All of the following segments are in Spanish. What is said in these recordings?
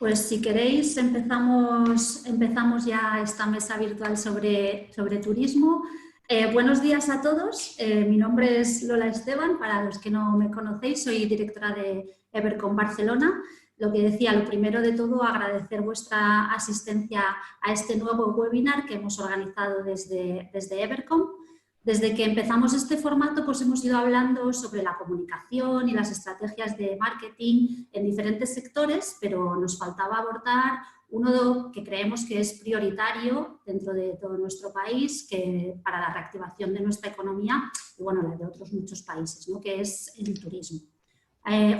Pues si queréis empezamos ya esta mesa virtual sobre turismo. Buenos días a todos, mi nombre es Lola Esteban, para los que no me conocéis, soy directora de Evercom Barcelona. Lo que decía, lo primero de todo, agradecer vuestra asistencia a este nuevo webinar que hemos organizado desde Evercom. Desde que empezamos este formato, pues hemos ido hablando sobre la comunicación y las estrategias de marketing en diferentes sectores, pero nos faltaba abordar uno que creemos que es prioritario dentro de todo nuestro país, que para la reactivación de nuestra economía y bueno, la de otros muchos países, ¿no? Que es el turismo.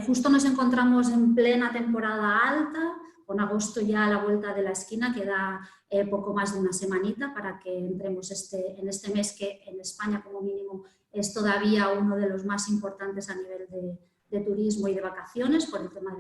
Justo nos encontramos en plena temporada alta, con agosto ya a la vuelta de la esquina, queda poco más de una semanita para que entremos en este mes que en España como mínimo es todavía uno de los más importantes a nivel de turismo y de vacaciones por el tema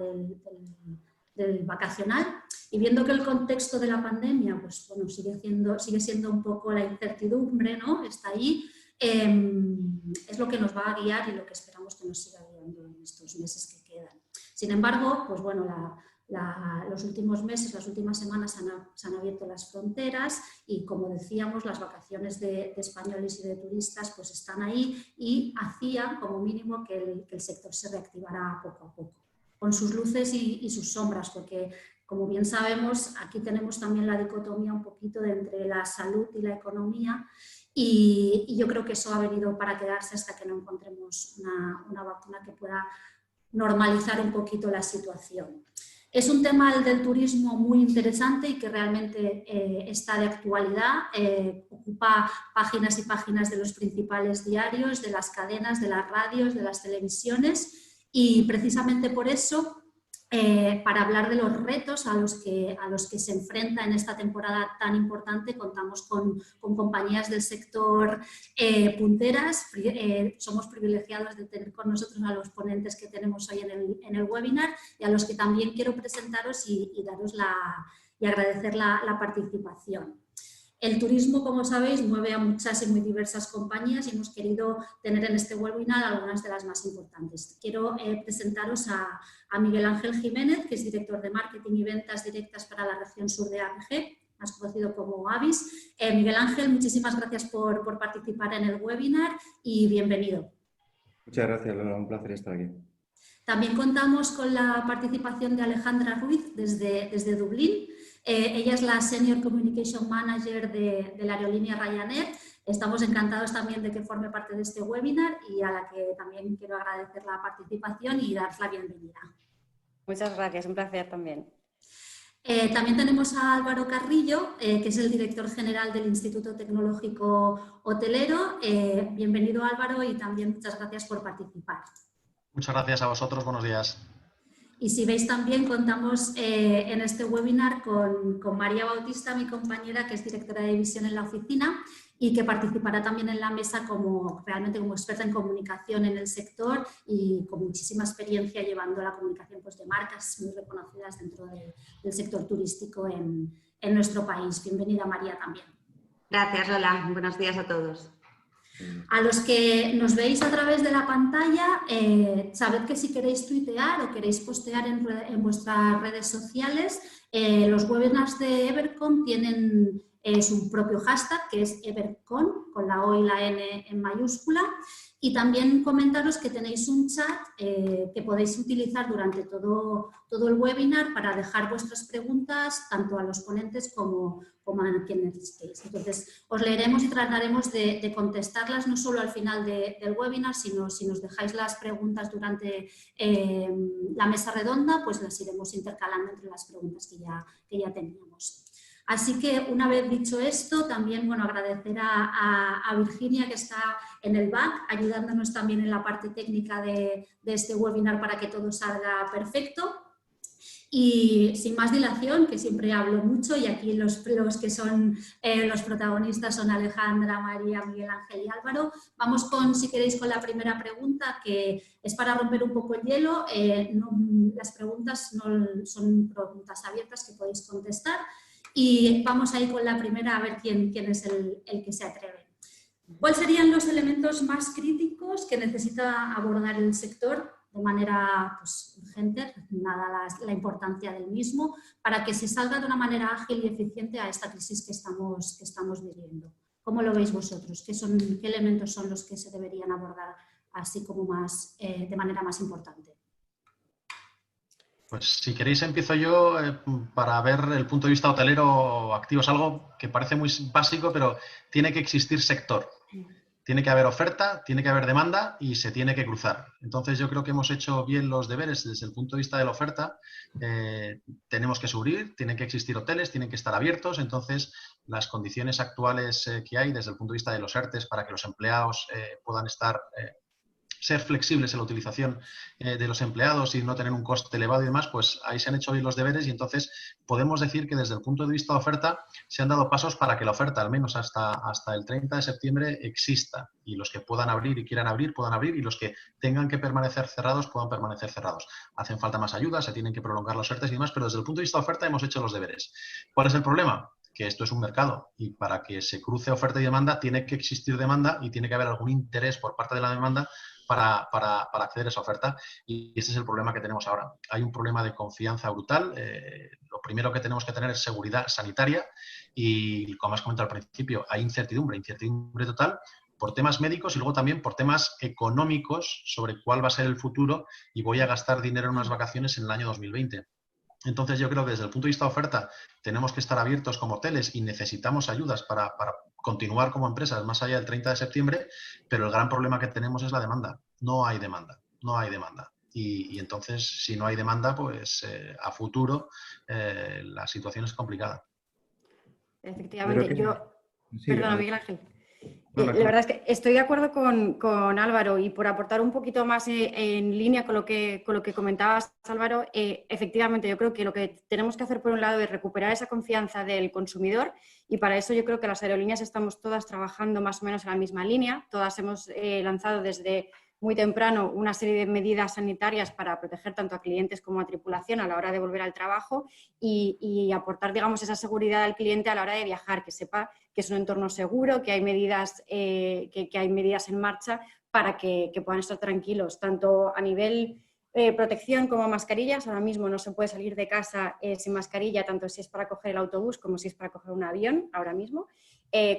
del vacacional. Y viendo que el contexto de la pandemia pues, bueno, sigue siendo un poco la incertidumbre, ¿no? Está ahí, es lo que nos va a guiar y lo que esperamos que nos siga guiando en estos meses que quedan. Sin embargo, pues bueno, los últimos meses, las últimas semanas se han abierto las fronteras y, como decíamos, las vacaciones de españoles y de turistas pues están ahí y hacían como mínimo que el sector se reactivara poco a poco, con sus luces y sus sombras, porque como bien sabemos aquí tenemos también la dicotomía un poquito entre la salud y la economía y yo creo que eso ha venido para quedarse hasta que no encontremos una vacuna que pueda normalizar un poquito la situación. Es un tema, el del turismo, muy interesante y que realmente está de actualidad, ocupa páginas y páginas de los principales diarios, de las cadenas, de las radios, de las televisiones y precisamente por eso, para hablar de los retos a los que se enfrenta en esta temporada tan importante, contamos con compañías del sector punteras. Somos privilegiados de tener con nosotros a los ponentes que tenemos hoy en el webinar y a los que también quiero presentaros y daros y agradecer la participación. El turismo, como sabéis, mueve a muchas y muy diversas compañías y hemos querido tener en este webinar algunas de las más importantes. Quiero presentaros a Miguel Ángel Jiménez, que es director de Marketing y Ventas Directas para la región sur de APG, más conocido como Avis. Miguel Ángel, muchísimas gracias por participar en el webinar y bienvenido. Muchas gracias, Lola, un placer estar aquí. También contamos con la participación de Alejandra Ruiz desde Dublín. Ella es la Senior Communication Manager de la aerolínea Ryanair. Estamos encantados también de que forme parte de este webinar y a la que también quiero agradecer la participación y daros la bienvenida. Muchas gracias, un placer también. También tenemos a Álvaro Carrillo, que es el director general del Instituto Tecnológico Hotelero. Bienvenido, Álvaro, y también muchas gracias por participar. Muchas gracias a vosotros, buenos días. Y si veis también contamos en este webinar con María Bautista, mi compañera, que es directora de división en la oficina y que participará también en la mesa realmente como experta en comunicación en el sector y con muchísima experiencia llevando la comunicación pues, de marcas muy reconocidas dentro del sector turístico en nuestro país. Bienvenida, María, también. Gracias, Lola. Buenos días a todos. A los que nos veis a través de la pantalla, sabed que si queréis tuitear o queréis postear en vuestras redes sociales, los webinars de Evercom tienen su propio hashtag, que es Evercom, con la O y la N en mayúscula. Y también comentaros que tenéis un chat que podéis utilizar durante todo el webinar para dejar vuestras preguntas tanto a los ponentes como a quienes estéis. Entonces, os leeremos y trataremos de contestarlas no solo al final del webinar, sino si nos dejáis las preguntas durante la mesa redonda, pues las iremos intercalando entre las preguntas que ya teníamos. Así que, una vez dicho esto, también agradecer a Virginia, que está en el back, ayudándonos también en la parte técnica de este webinar para que todo salga perfecto. Y sin más dilación, que siempre hablo mucho y aquí los que son los protagonistas son Alejandra, María, Miguel Ángel y Álvaro. Vamos si queréis, con la primera pregunta, que es para romper un poco el hielo. Las preguntas no son preguntas abiertas que podéis contestar. Y vamos ahí con la primera a ver quién es el que se atreve. ¿Cuáles serían los elementos más críticos que necesita abordar el sector de manera pues, urgente, nada la importancia del mismo, para que se salga de una manera ágil y eficiente a esta crisis que estamos viviendo. ¿Cómo lo veis vosotros? ¿Qué elementos son los que se deberían abordar así como de manera más importante? Pues si queréis empiezo yo para ver el punto de vista hotelero activo. Es algo que parece muy básico, pero tiene que existir sector. Tiene que haber oferta, tiene que haber demanda y se tiene que cruzar. Entonces yo creo que hemos hecho bien los deberes desde el punto de vista de la oferta. Tenemos que subir, tienen que existir hoteles, tienen que estar abiertos. Entonces las condiciones actuales que hay desde el punto de vista de los ERTEs para que los empleados puedan ser flexibles en la utilización de los empleados y no tener un coste elevado y demás, pues ahí se han hecho bien los deberes y entonces podemos decir que desde el punto de vista de oferta se han dado pasos para que la oferta, al menos hasta el 30 de septiembre, exista y los que puedan abrir y quieran abrir, puedan abrir y los que tengan que permanecer cerrados, puedan permanecer cerrados. Hacen falta más ayudas, se tienen que prolongar los ERTEs y demás, pero desde el punto de vista de oferta hemos hecho los deberes. ¿Cuál es el problema? Que esto es un mercado y para que se cruce oferta y demanda tiene que existir demanda y tiene que haber algún interés por parte de la demanda para acceder a esa oferta y ese es el problema que tenemos ahora. Hay un problema de confianza brutal. Lo primero que tenemos que tener es seguridad sanitaria y, como has comentado al principio, hay incertidumbre total por temas médicos y luego también por temas económicos sobre cuál va a ser el futuro y voy a gastar dinero en unas vacaciones en el año 2020. Entonces yo creo que desde el punto de vista de oferta tenemos que estar abiertos como hoteles y necesitamos ayudas para continuar como empresas más allá del 30 de septiembre, pero el gran problema que tenemos es la demanda. No hay demanda. Y entonces, si no hay demanda, pues a futuro la situación es complicada. Efectivamente, Sí, perdona, Miguel Ángel. No, La verdad es que estoy de acuerdo con Álvaro y por aportar un poquito más en línea con lo que comentabas, Álvaro, efectivamente yo creo que lo que tenemos que hacer por un lado es recuperar esa confianza del consumidor y para eso yo creo que las aerolíneas estamos todas trabajando más o menos en la misma línea, todas hemos lanzado desde muy temprano una serie de medidas sanitarias para proteger tanto a clientes como a tripulación a la hora de volver al trabajo y aportar, digamos, esa seguridad al cliente a la hora de viajar, que sepa que es un entorno seguro, que hay medidas, que hay medidas en marcha para que puedan estar tranquilos, tanto a nivel protección como mascarillas. Ahora mismo no se puede salir de casa sin mascarilla, tanto si es para coger el autobús como si es para coger un avión, ahora mismo.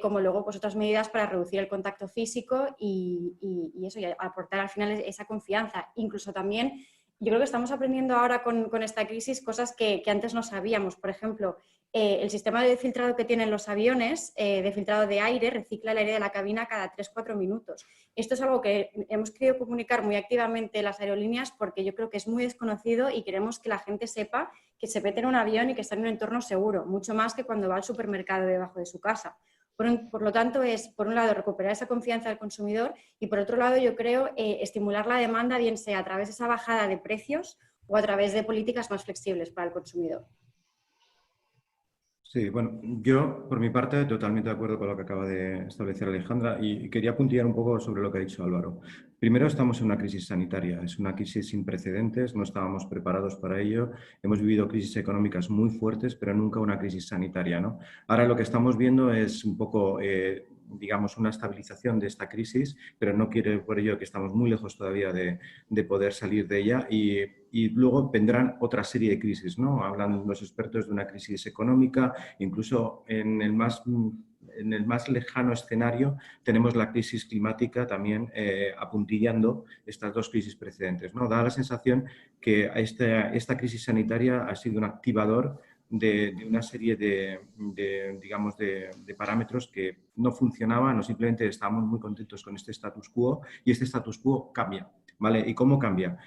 Como luego pues, otras medidas para reducir el contacto físico y eso, y aportar al final esa confianza. Incluso también, yo creo que estamos aprendiendo ahora con esta crisis cosas que antes no sabíamos. Por ejemplo, el sistema de filtrado que tienen los aviones, de filtrado de aire, recicla el aire de la cabina cada 3-4 minutos. Esto es algo que hemos querido comunicar muy activamente las aerolíneas porque yo creo que es muy desconocido y queremos que la gente sepa que se mete en un avión y que está en un entorno seguro, mucho más que cuando va al supermercado debajo de su casa. Por lo tanto, es, por un lado, recuperar esa confianza del consumidor y, por otro lado, yo creo, estimular la demanda, bien sea a través de esa bajada de precios o a través de políticas más flexibles para el consumidor. Sí, bueno, yo por mi parte totalmente de acuerdo con lo que acaba de establecer Alejandra y quería puntillar un poco sobre lo que ha dicho Álvaro. Primero, estamos en una crisis sanitaria, es una crisis sin precedentes, no estábamos preparados para ello, hemos vivido crisis económicas muy fuertes, pero nunca una crisis sanitaria, ¿no? Ahora lo que estamos viendo es un poco, digamos, una estabilización de esta crisis, pero no quiere por ello que estamos muy lejos todavía de poder salir de ella y luego vendrán otra serie de crisis, ¿no? Hablan los expertos de una crisis económica, incluso en el más lejano escenario tenemos la crisis climática también apuntillando estas dos crisis precedentes, ¿no? Da la sensación que esta crisis sanitaria ha sido un activador de una serie digamos, de parámetros que no funcionaban o simplemente estábamos muy contentos con este status quo y este status quo cambia, ¿vale? ¿Y cómo cambia?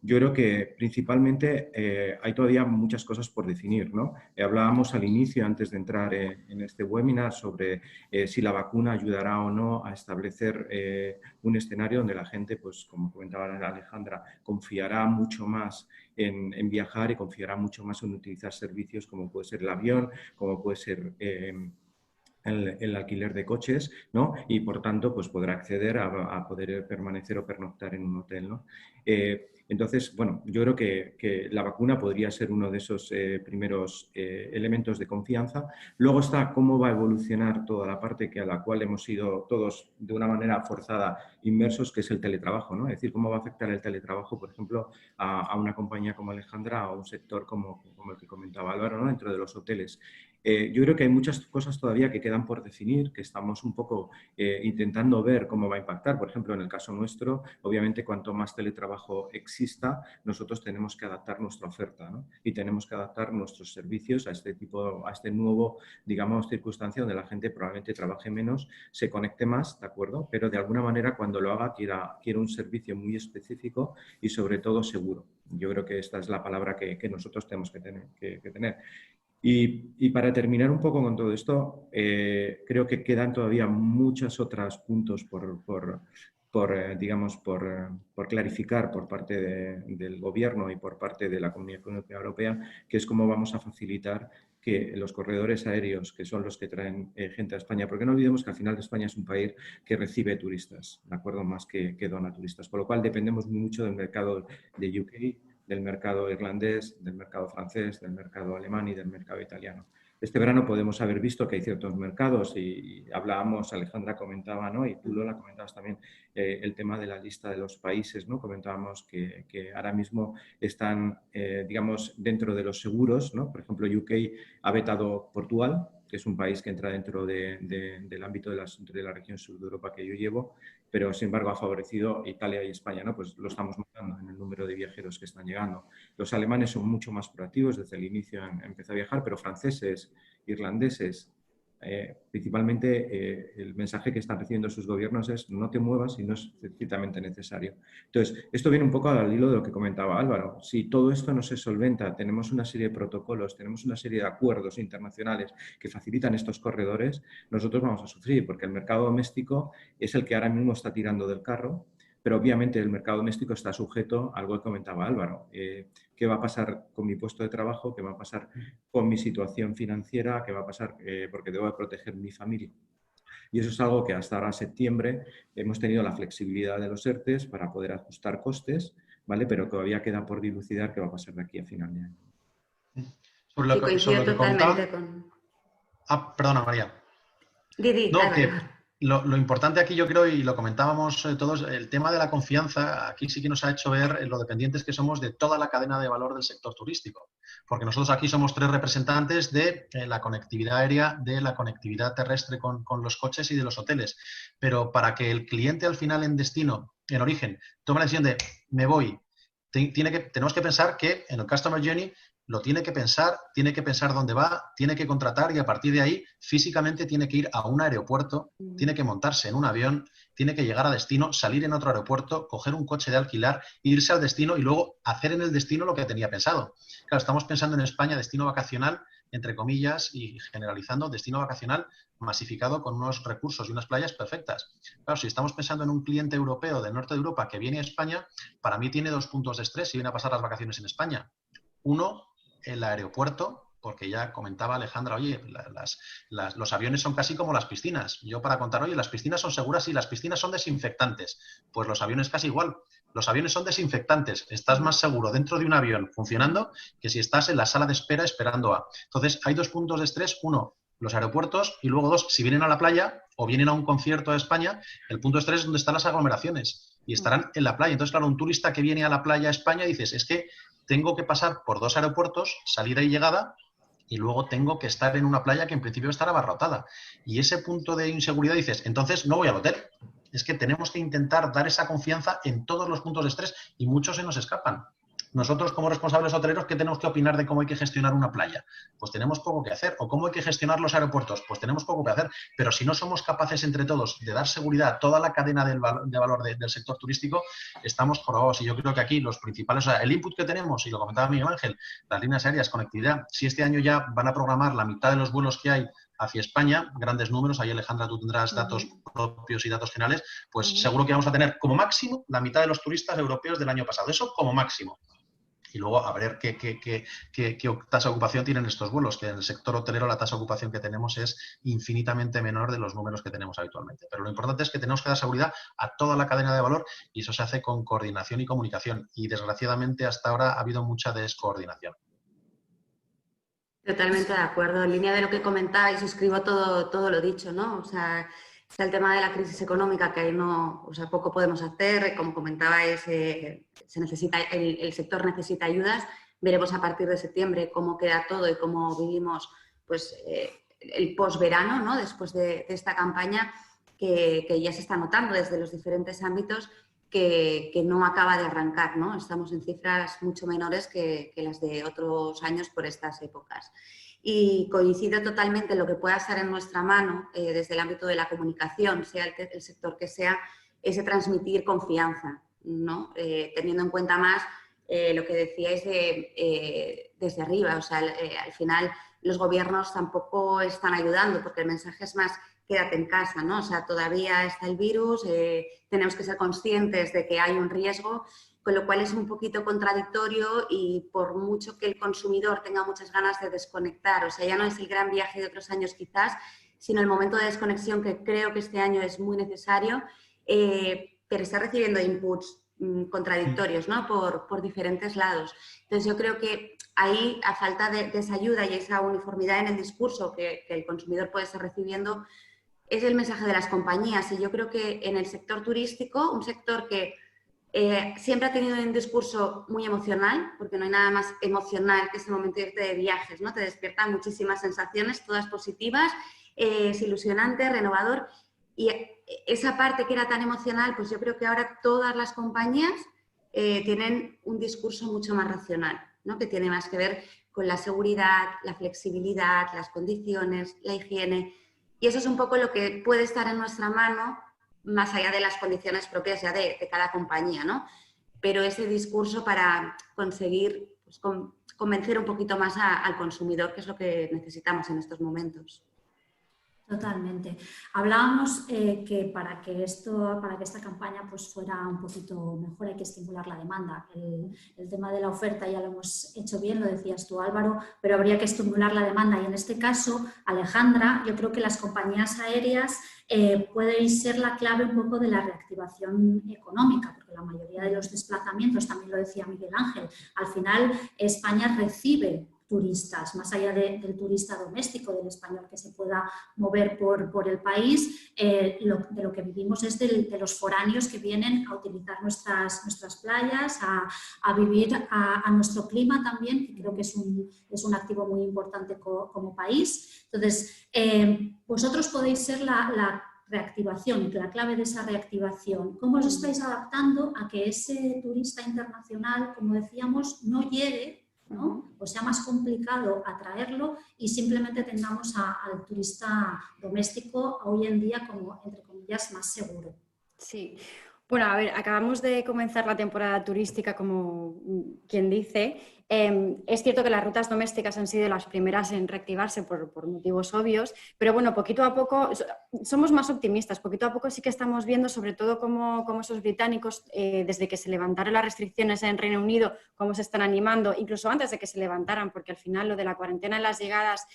Yo creo que principalmente hay todavía muchas cosas por definir, ¿no? Hablábamos al inicio, antes de entrar en este webinar, sobre si la vacuna ayudará o no a establecer un escenario donde la gente, pues como comentaba Alejandra, confiará mucho más en viajar y confiará mucho más en utilizar servicios como puede ser el avión, como puede ser el alquiler de coches, ¿no? Y por tanto pues podrá acceder a poder permanecer o pernoctar en un hotel, ¿no? Entonces, bueno, yo creo que la vacuna podría ser uno de esos primeros elementos de confianza. Luego está cómo va a evolucionar toda la parte a la cual hemos sido todos de una manera forzada inmersos, que es el teletrabajo, ¿no? Es decir, cómo va a afectar el teletrabajo, por ejemplo, a una compañía como Alejandra o a un sector como el que comentaba Álvaro, ¿no? Dentro de los hoteles. Yo creo que hay muchas cosas todavía que quedan por definir, que estamos un poco intentando ver cómo va a impactar. Por ejemplo, en el caso nuestro, obviamente, cuanto más teletrabajo exista, nosotros tenemos que adaptar nuestra oferta, ¿no? Y tenemos que adaptar nuestros servicios a este nuevo, digamos, circunstancia donde la gente probablemente trabaje menos, se conecte más, ¿de acuerdo? Pero de alguna manera, cuando lo haga, quiera un servicio muy específico y sobre todo seguro. Yo creo que esta es la palabra que nosotros tenemos que tener. Y para terminar un poco con todo esto, creo que quedan todavía muchos otros puntos por clarificar por parte del Gobierno y por parte de la Comunidad Económica Europea, que es cómo vamos a facilitar que los corredores aéreos, que son los que traen gente a España, porque no olvidemos que al final España es un país que recibe turistas, ¿de acuerdo? Más que dona turistas, por lo cual dependemos mucho del mercado de UK, del mercado irlandés, del mercado francés, del mercado alemán y del mercado italiano. Este verano podemos haber visto que hay ciertos mercados y hablábamos, Alejandra comentaba, ¿no? Y tú, Lola, comentabas también el tema de la lista de los países, ¿no? Comentábamos que ahora mismo están, digamos, dentro de los seguros, ¿no? Por ejemplo, UK ha vetado Portugal, que es un país que entra dentro del ámbito de la región sur de Europa que yo llevo, pero sin embargo ha favorecido Italia y España, ¿no? Pues lo estamos notando en el número de viajeros que están llegando. Los alemanes son mucho más proactivos, desde el inicio han empezado a viajar, pero franceses, irlandeses, principalmente el mensaje que están recibiendo sus gobiernos es no te muevas si no es estrictamente necesario. Entonces, esto viene un poco al hilo de lo que comentaba Álvaro. Si todo esto no se solventa, tenemos una serie de protocolos, tenemos una serie de acuerdos internacionales que facilitan estos corredores, nosotros vamos a sufrir, porque el mercado doméstico es el que ahora mismo está tirando del carro, pero obviamente el mercado doméstico está sujeto a algo que comentaba Álvaro. ¿Qué va a pasar con mi puesto de trabajo? ¿Qué va a pasar con mi situación financiera? ¿Qué va a pasar porque debo de proteger mi familia? Y eso es algo que hasta ahora, septiembre, hemos tenido la flexibilidad de los ERTEs para poder ajustar costes, ¿vale? Pero todavía queda por dilucidar qué va a pasar de aquí a final de año. Sí, coincido totalmente con... Perdona, María. Didi, no, que lo importante aquí yo creo, y lo comentábamos todos, el tema de la confianza, aquí sí que nos ha hecho ver lo dependientes que somos de toda la cadena de valor del sector turístico. Porque nosotros aquí somos 3 representantes de la conectividad aérea, de la conectividad terrestre con los coches y de los hoteles. Pero para que el cliente al final en destino, en origen, tome la decisión de me voy, tenemos que pensar que en el Customer Journey lo tiene que pensar dónde va, tiene que contratar y a partir de ahí físicamente tiene que ir a un aeropuerto, tiene que montarse en un avión, tiene que llegar a destino, salir en otro aeropuerto, coger un coche de alquilar, irse al destino y luego hacer en el destino lo que tenía pensado. Claro, estamos pensando en España destino vacacional, entre comillas, y generalizando destino vacacional masificado con unos recursos y unas playas perfectas. Claro, si estamos pensando en un cliente europeo del norte de Europa que viene a España, para mí tiene 2 puntos de estrés si viene a pasar las vacaciones en España. Uno, el aeropuerto, porque ya comentaba Alejandra, oye, los aviones son casi como las piscinas. Yo para contar, oye, las piscinas son seguras y las piscinas son desinfectantes. Pues los aviones casi igual. Los aviones son desinfectantes. Estás más seguro dentro de un avión funcionando que si estás en la sala de espera esperando a. Entonces, hay 2 puntos de estrés. Uno, los aeropuertos y luego 2, si vienen a la playa o vienen a un concierto de España, el punto de estrés es donde están las aglomeraciones y estarán en la playa. Entonces, claro, un turista que viene a la playa a España dices, es que tengo que pasar por 2 aeropuertos, salida y llegada, y luego tengo que estar en una playa que en principio estará abarrotada. Y ese punto de inseguridad dices, entonces no voy al hotel. Es que tenemos que intentar dar esa confianza en todos los puntos de estrés y muchos se nos escapan. Nosotros como responsables hoteleros, ¿qué tenemos que opinar de cómo hay que gestionar una playa? Pues tenemos poco que hacer. ¿O cómo hay que gestionar los aeropuertos? Pues tenemos poco que hacer. Pero si no somos capaces entre todos de dar seguridad a toda la cadena de valor del sector turístico, estamos jorobados. Y yo creo que aquí los principales, o sea, el input que tenemos, y lo comentaba Miguel Ángel, las líneas aéreas, conectividad, si este año ya van a programar la mitad de los vuelos que hay hacia España, grandes números, ahí Alejandra tú tendrás datos propios y datos generales, pues seguro que vamos a tener como máximo la mitad de los turistas europeos del año pasado. Eso como máximo. Y luego a ver qué tasa de ocupación tienen estos vuelos, que en el sector hotelero la tasa de ocupación que tenemos es infinitamente menor de los números que tenemos habitualmente. Pero lo importante es que tenemos que dar seguridad a toda la cadena de valor y eso se hace con coordinación y comunicación. Y desgraciadamente hasta ahora ha habido mucha descoordinación. Totalmente de acuerdo. En línea de lo que comentáis, suscribo todo lo dicho, ¿no? O sea, está el tema de la crisis económica, que ahí no, o sea, poco podemos hacer. Como comentabais, se necesita, el sector necesita ayudas. Veremos a partir de septiembre cómo queda todo y cómo vivimos pues, el posverano, ¿no? Después de esta campaña que ya se está notando desde los diferentes ámbitos que no acaba de arrancar, ¿no? Estamos en cifras mucho menores que las de otros años por estas épocas. Y coincido totalmente en lo que pueda estar en nuestra mano desde el ámbito de la comunicación, sea el sector que sea, ese transmitir confianza, ¿no? Teniendo en cuenta más lo que decíais desde arriba. O sea, al final los gobiernos tampoco están ayudando porque el mensaje es más quédate en casa, ¿no? O sea, todavía está el virus, tenemos que ser conscientes de que hay un riesgo, con lo cual es un poquito contradictorio y por mucho que el consumidor tenga muchas ganas de desconectar, o sea, ya no es el gran viaje de otros años quizás, sino el momento de desconexión que creo que este año es muy necesario, pero está recibiendo inputs contradictorios, ¿no? Por diferentes lados. Entonces yo creo que ahí, a falta de esa ayuda y esa uniformidad en el discurso que el consumidor puede estar recibiendo, es el mensaje de las compañías. Y yo creo que en el sector turístico, un sector que siempre ha tenido un discurso muy emocional, porque no hay nada más emocional que ese momento de irte de viajes, ¿no? Te despiertan muchísimas sensaciones, todas positivas, es ilusionante, renovador. Y esa parte que era tan emocional, pues yo creo que ahora todas las compañías tienen un discurso mucho más racional, ¿no? Que tiene más que ver con la seguridad, la flexibilidad, las condiciones, la higiene. Y eso es un poco lo que puede estar en nuestra mano, más allá de las condiciones propias ya de cada compañía, ¿no? Pero ese discurso para conseguir pues, convencer un poquito más al consumidor, que es lo que necesitamos en estos momentos. Totalmente. Hablábamos que para que esta campaña pues, fuera un poquito mejor hay que estimular la demanda. El tema de la oferta ya lo hemos hecho bien, lo decías tú, Álvaro, pero habría que estimular la demanda. Y en este caso, Alejandra, yo creo que las compañías aéreas pueden ser la clave un poco de la reactivación económica, porque la mayoría de los desplazamientos, también lo decía Miguel Ángel, al final España recibe turistas, más allá del turista doméstico, del español que se pueda mover por el país, de lo que vivimos es de los foráneos que vienen a utilizar nuestras playas, a vivir a nuestro clima también, que creo que es un activo muy importante como país. Entonces, vosotros podéis ser la reactivación, la clave de esa reactivación. ¿Cómo os estáis adaptando a que ese turista internacional, como decíamos, no llegue, ¿no? O sea más complicado atraerlo y simplemente tengamos al turista doméstico hoy en día como, entre comillas, más seguro? Sí. Bueno, a ver, acabamos de comenzar la temporada turística, como quien dice. Es cierto que las rutas domésticas han sido las primeras en reactivarse por motivos obvios, pero bueno, poquito a poco somos más optimistas. Poquito a poco sí que estamos viendo, sobre todo cómo esos británicos, desde que se levantaron las restricciones en Reino Unido, cómo se están animando, incluso antes de que se levantaran, porque al final lo de la cuarentena en las llegadas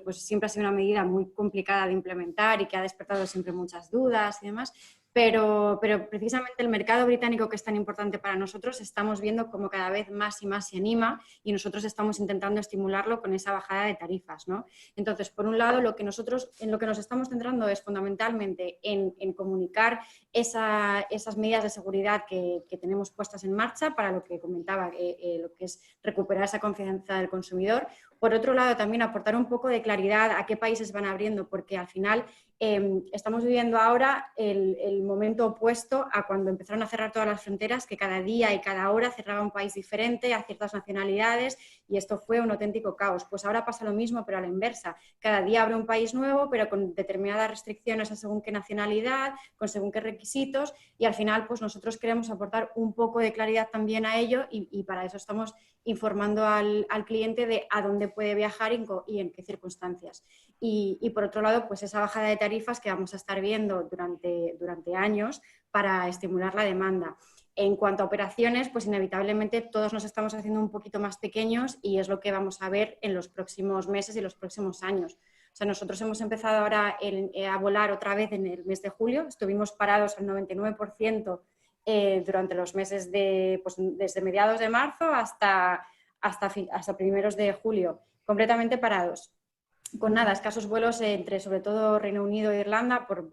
pues siempre ha sido una medida muy complicada de implementar y que ha despertado siempre muchas dudas y demás. Pero precisamente el mercado británico, que es tan importante para nosotros, estamos viendo cómo cada vez más y más se anima y nosotros estamos intentando estimularlo con esa bajada de tarifas, ¿no? Entonces, por un lado, en lo que nos estamos centrando es fundamentalmente en comunicar esas medidas de seguridad que tenemos puestas en marcha para lo que comentaba, lo que es recuperar esa confianza del consumidor. Por otro lado, también aportar un poco de claridad a qué países van abriendo, porque al final estamos viviendo ahora el momento opuesto a cuando empezaron a cerrar todas las fronteras, que cada día y cada hora cerraba un país diferente a ciertas nacionalidades y esto fue un auténtico caos. Pues ahora pasa lo mismo, pero a la inversa. Cada día abre un país nuevo, pero con determinadas restricciones a según qué nacionalidad, con según qué requisitos y al final pues nosotros queremos aportar un poco de claridad también a ello y para eso estamos informando al cliente de a dónde puede viajar y en qué circunstancias. Y por otro lado, pues esa bajada de tarifas que vamos a estar viendo durante años para estimular la demanda. En cuanto a operaciones, pues inevitablemente todos nos estamos haciendo un poquito más pequeños y es lo que vamos a ver en los próximos meses y los próximos años. O sea, nosotros hemos empezado ahora a volar otra vez en el mes de julio, estuvimos parados al 99% durante los meses desde mediados de marzo hasta primeros de julio, completamente parados. Con nada, escasos vuelos entre sobre todo Reino Unido e Irlanda por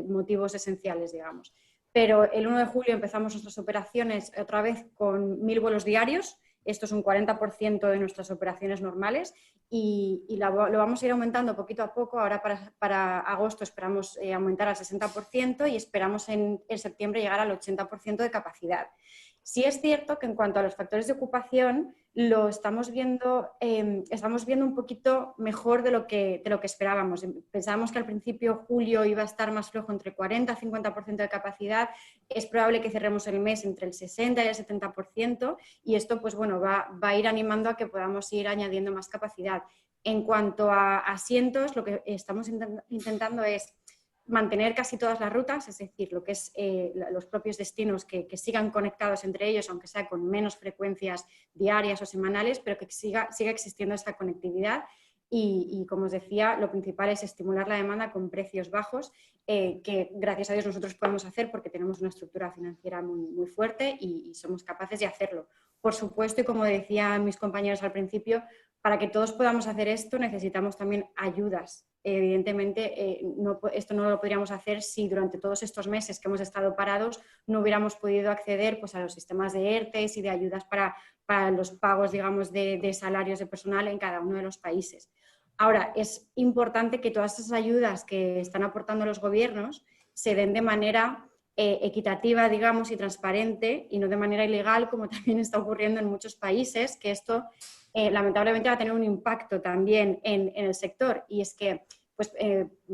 motivos esenciales, digamos. Pero el 1 de julio empezamos nuestras operaciones otra vez con 1000 vuelos diarios. Esto es un 40% de nuestras operaciones normales y lo vamos a ir aumentando poquito a poco. Ahora para agosto esperamos aumentar al 60% y esperamos en septiembre llegar al 80% de capacidad. Sí es cierto que en cuanto a los factores de ocupación lo estamos viendo un poquito mejor de lo que esperábamos. Pensábamos que al principio julio iba a estar más flojo entre 40 y 50% de capacidad. Es probable que cerremos el mes entre el 60 y el 70% y esto pues bueno, va a ir animando a que podamos ir añadiendo más capacidad. En cuanto a asientos, lo que estamos intentando es mantener casi todas las rutas, es decir, lo que es los propios destinos que sigan conectados entre ellos, aunque sea con menos frecuencias diarias o semanales, pero que siga existiendo esta conectividad y, como os decía, lo principal es estimular la demanda con precios bajos, que gracias a Dios nosotros podemos hacer porque tenemos una estructura financiera muy fuerte y somos capaces de hacerlo. Por supuesto, y como decían mis compañeros al principio, para que todos podamos hacer esto necesitamos también ayudas. Evidentemente, esto no lo podríamos hacer si durante todos estos meses que hemos estado parados no hubiéramos podido acceder pues, a los sistemas de ERTES y de ayudas para los pagos, digamos, de salarios de personal en cada uno de los países. Ahora, es importante que todas esas ayudas que están aportando los gobiernos se den de manera equitativa, digamos, y transparente y no de manera ilegal, como también está ocurriendo en muchos países, que esto lamentablemente va a tener un impacto también en el sector. Y es que, pues,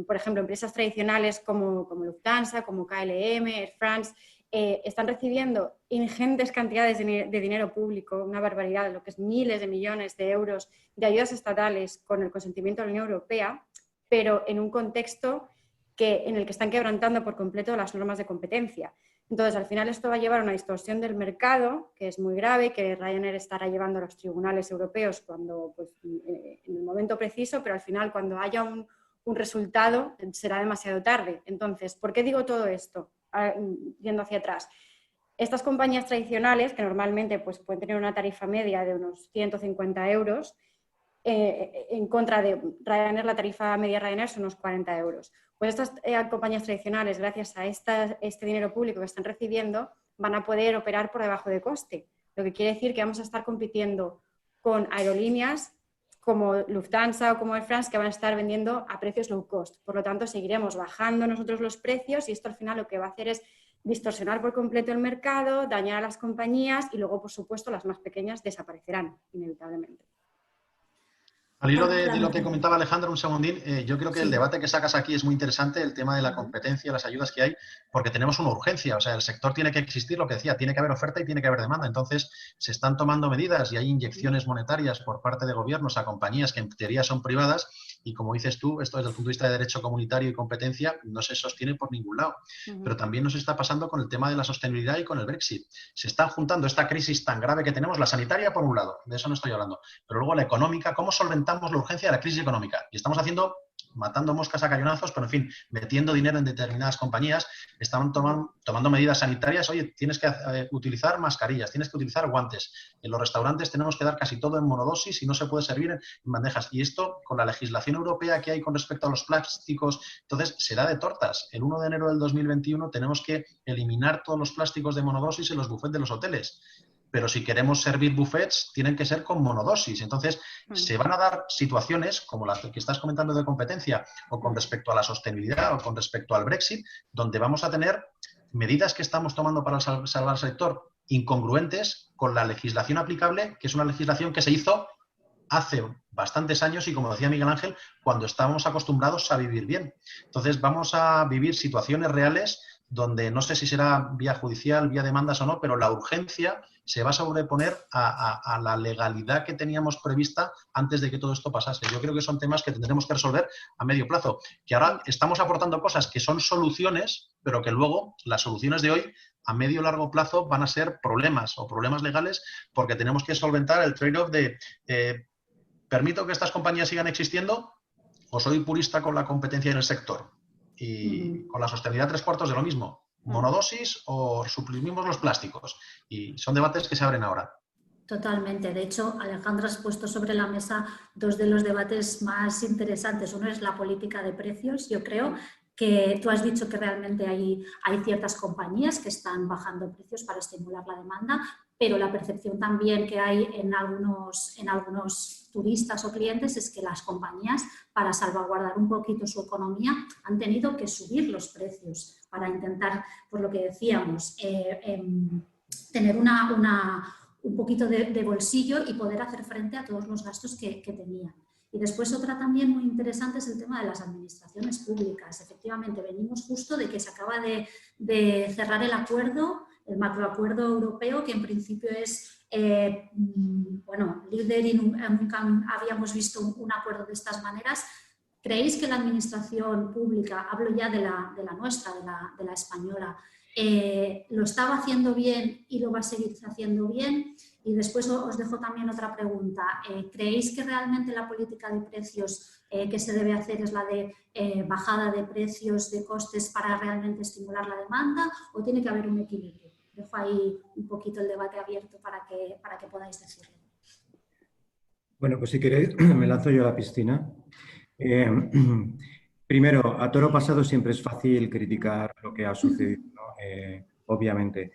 por ejemplo, empresas tradicionales como Lufthansa, como KLM, Air France, están recibiendo ingentes cantidades de dinero público, una barbaridad, lo que es miles de millones de euros de ayudas estatales con el consentimiento de la Unión Europea, pero en un contexto en el que están quebrantando por completo las normas de competencia. Entonces, al final esto va a llevar a una distorsión del mercado, que es muy grave, que Ryanair estará llevando a los tribunales europeos cuando, pues, en el momento preciso, pero al final cuando haya un resultado será demasiado tarde. Entonces, ¿por qué digo todo esto? Yendo hacia atrás. Estas compañías tradicionales, que normalmente pues, pueden tener una tarifa media de unos 150 euros, en contra de Ryanair, la tarifa media Ryanair son unos 40 euros. Pues estas compañías tradicionales, gracias a este dinero público que están recibiendo, van a poder operar por debajo de coste. Lo que quiere decir que vamos a estar compitiendo con aerolíneas como Lufthansa o como Air France que van a estar vendiendo a precios low cost. Por lo tanto, seguiremos bajando nosotros los precios y esto al final lo que va a hacer es distorsionar por completo el mercado, dañar a las compañías y luego, por supuesto, las más pequeñas desaparecerán inevitablemente. Al hilo de lo que comentaba Alejandra, un segundín, yo creo que el debate que sacas aquí es muy interesante, el tema de la competencia, las ayudas que hay, porque tenemos una urgencia. O sea, el sector tiene que existir, lo que decía, tiene que haber oferta y tiene que haber demanda. Entonces, se están tomando medidas y hay inyecciones monetarias por parte de gobiernos a compañías que en teoría son privadas y, como dices tú, esto desde el punto de vista de derecho comunitario y competencia no se sostiene por ningún lado. Pero también nos está pasando con el tema de la sostenibilidad y con el Brexit. Se están juntando esta crisis tan grave que tenemos, la sanitaria por un lado, de eso no estoy hablando, pero luego la económica, ¿cómo solventamos la urgencia de la crisis económica? Y estamos matando moscas a cañonazos, pero en fin, metiendo dinero en determinadas compañías, están tomando medidas sanitarias. Oye, tienes que utilizar mascarillas, tienes que utilizar guantes. En los restaurantes tenemos que dar casi todo en monodosis y no se puede servir en bandejas. Y esto, con la legislación europea que hay con respecto a los plásticos, entonces se da de tortas. El 1 de enero del 2021 tenemos que eliminar todos los plásticos de monodosis en los buffets de los hoteles. Pero si queremos servir buffets, tienen que ser con monodosis. Entonces, se van a dar situaciones, como las que estás comentando de competencia, o con respecto a la sostenibilidad, o con respecto al Brexit, donde vamos a tener medidas que estamos tomando para salvar al sector incongruentes con la legislación aplicable, que es una legislación que se hizo hace bastantes años y, como decía Miguel Ángel, cuando estábamos acostumbrados a vivir bien. Entonces, vamos a vivir situaciones reales donde no sé si será vía judicial, vía demandas o no, pero la urgencia se va a sobreponer a la legalidad que teníamos prevista antes de que todo esto pasase. Yo creo que son temas que tendremos que resolver a medio plazo, que ahora estamos aportando cosas que son soluciones, pero que luego las soluciones de hoy a medio o largo plazo van a ser problemas o problemas legales, porque tenemos que solventar el trade-off de ¿permito que estas compañías sigan existiendo o soy purista con la competencia en el sector? Y con la sostenibilidad 3/4 de lo mismo. ¿Monodosis o suprimimos los plásticos? Y son debates que se abren ahora. Totalmente. De hecho, Alejandra, has puesto sobre la mesa dos de los debates más interesantes. Uno es la política de precios. Yo creo que tú has dicho que realmente hay ciertas compañías que están bajando precios para estimular la demanda, pero la percepción también que hay en algunos turistas o clientes es que las compañías, para salvaguardar un poquito su economía, han tenido que subir los precios para intentar, por lo que decíamos, tener un poquito de bolsillo y poder hacer frente a todos los gastos que tenían. Y después otra también muy interesante es el tema de las administraciones públicas. Efectivamente, venimos justo de que se acaba de cerrar el acuerdo, el macroacuerdo europeo, que en principio es, líder y nunca habíamos visto un acuerdo de estas maneras. ¿Creéis que la administración pública, hablo ya de la nuestra, de la española, lo estaba haciendo bien y lo va a seguir haciendo bien? Y después os dejo también otra pregunta. ¿Creéis que realmente la política de precios que se debe hacer es la de bajada de precios, de costes para realmente estimular la demanda, o tiene que haber un equilibrio? Dejo ahí un poquito el debate abierto para que podáis decirlo. Bueno, pues si queréis me lanzo yo a la piscina. Primero, a toro pasado siempre es fácil criticar lo que ha sucedido, ¿no? Obviamente.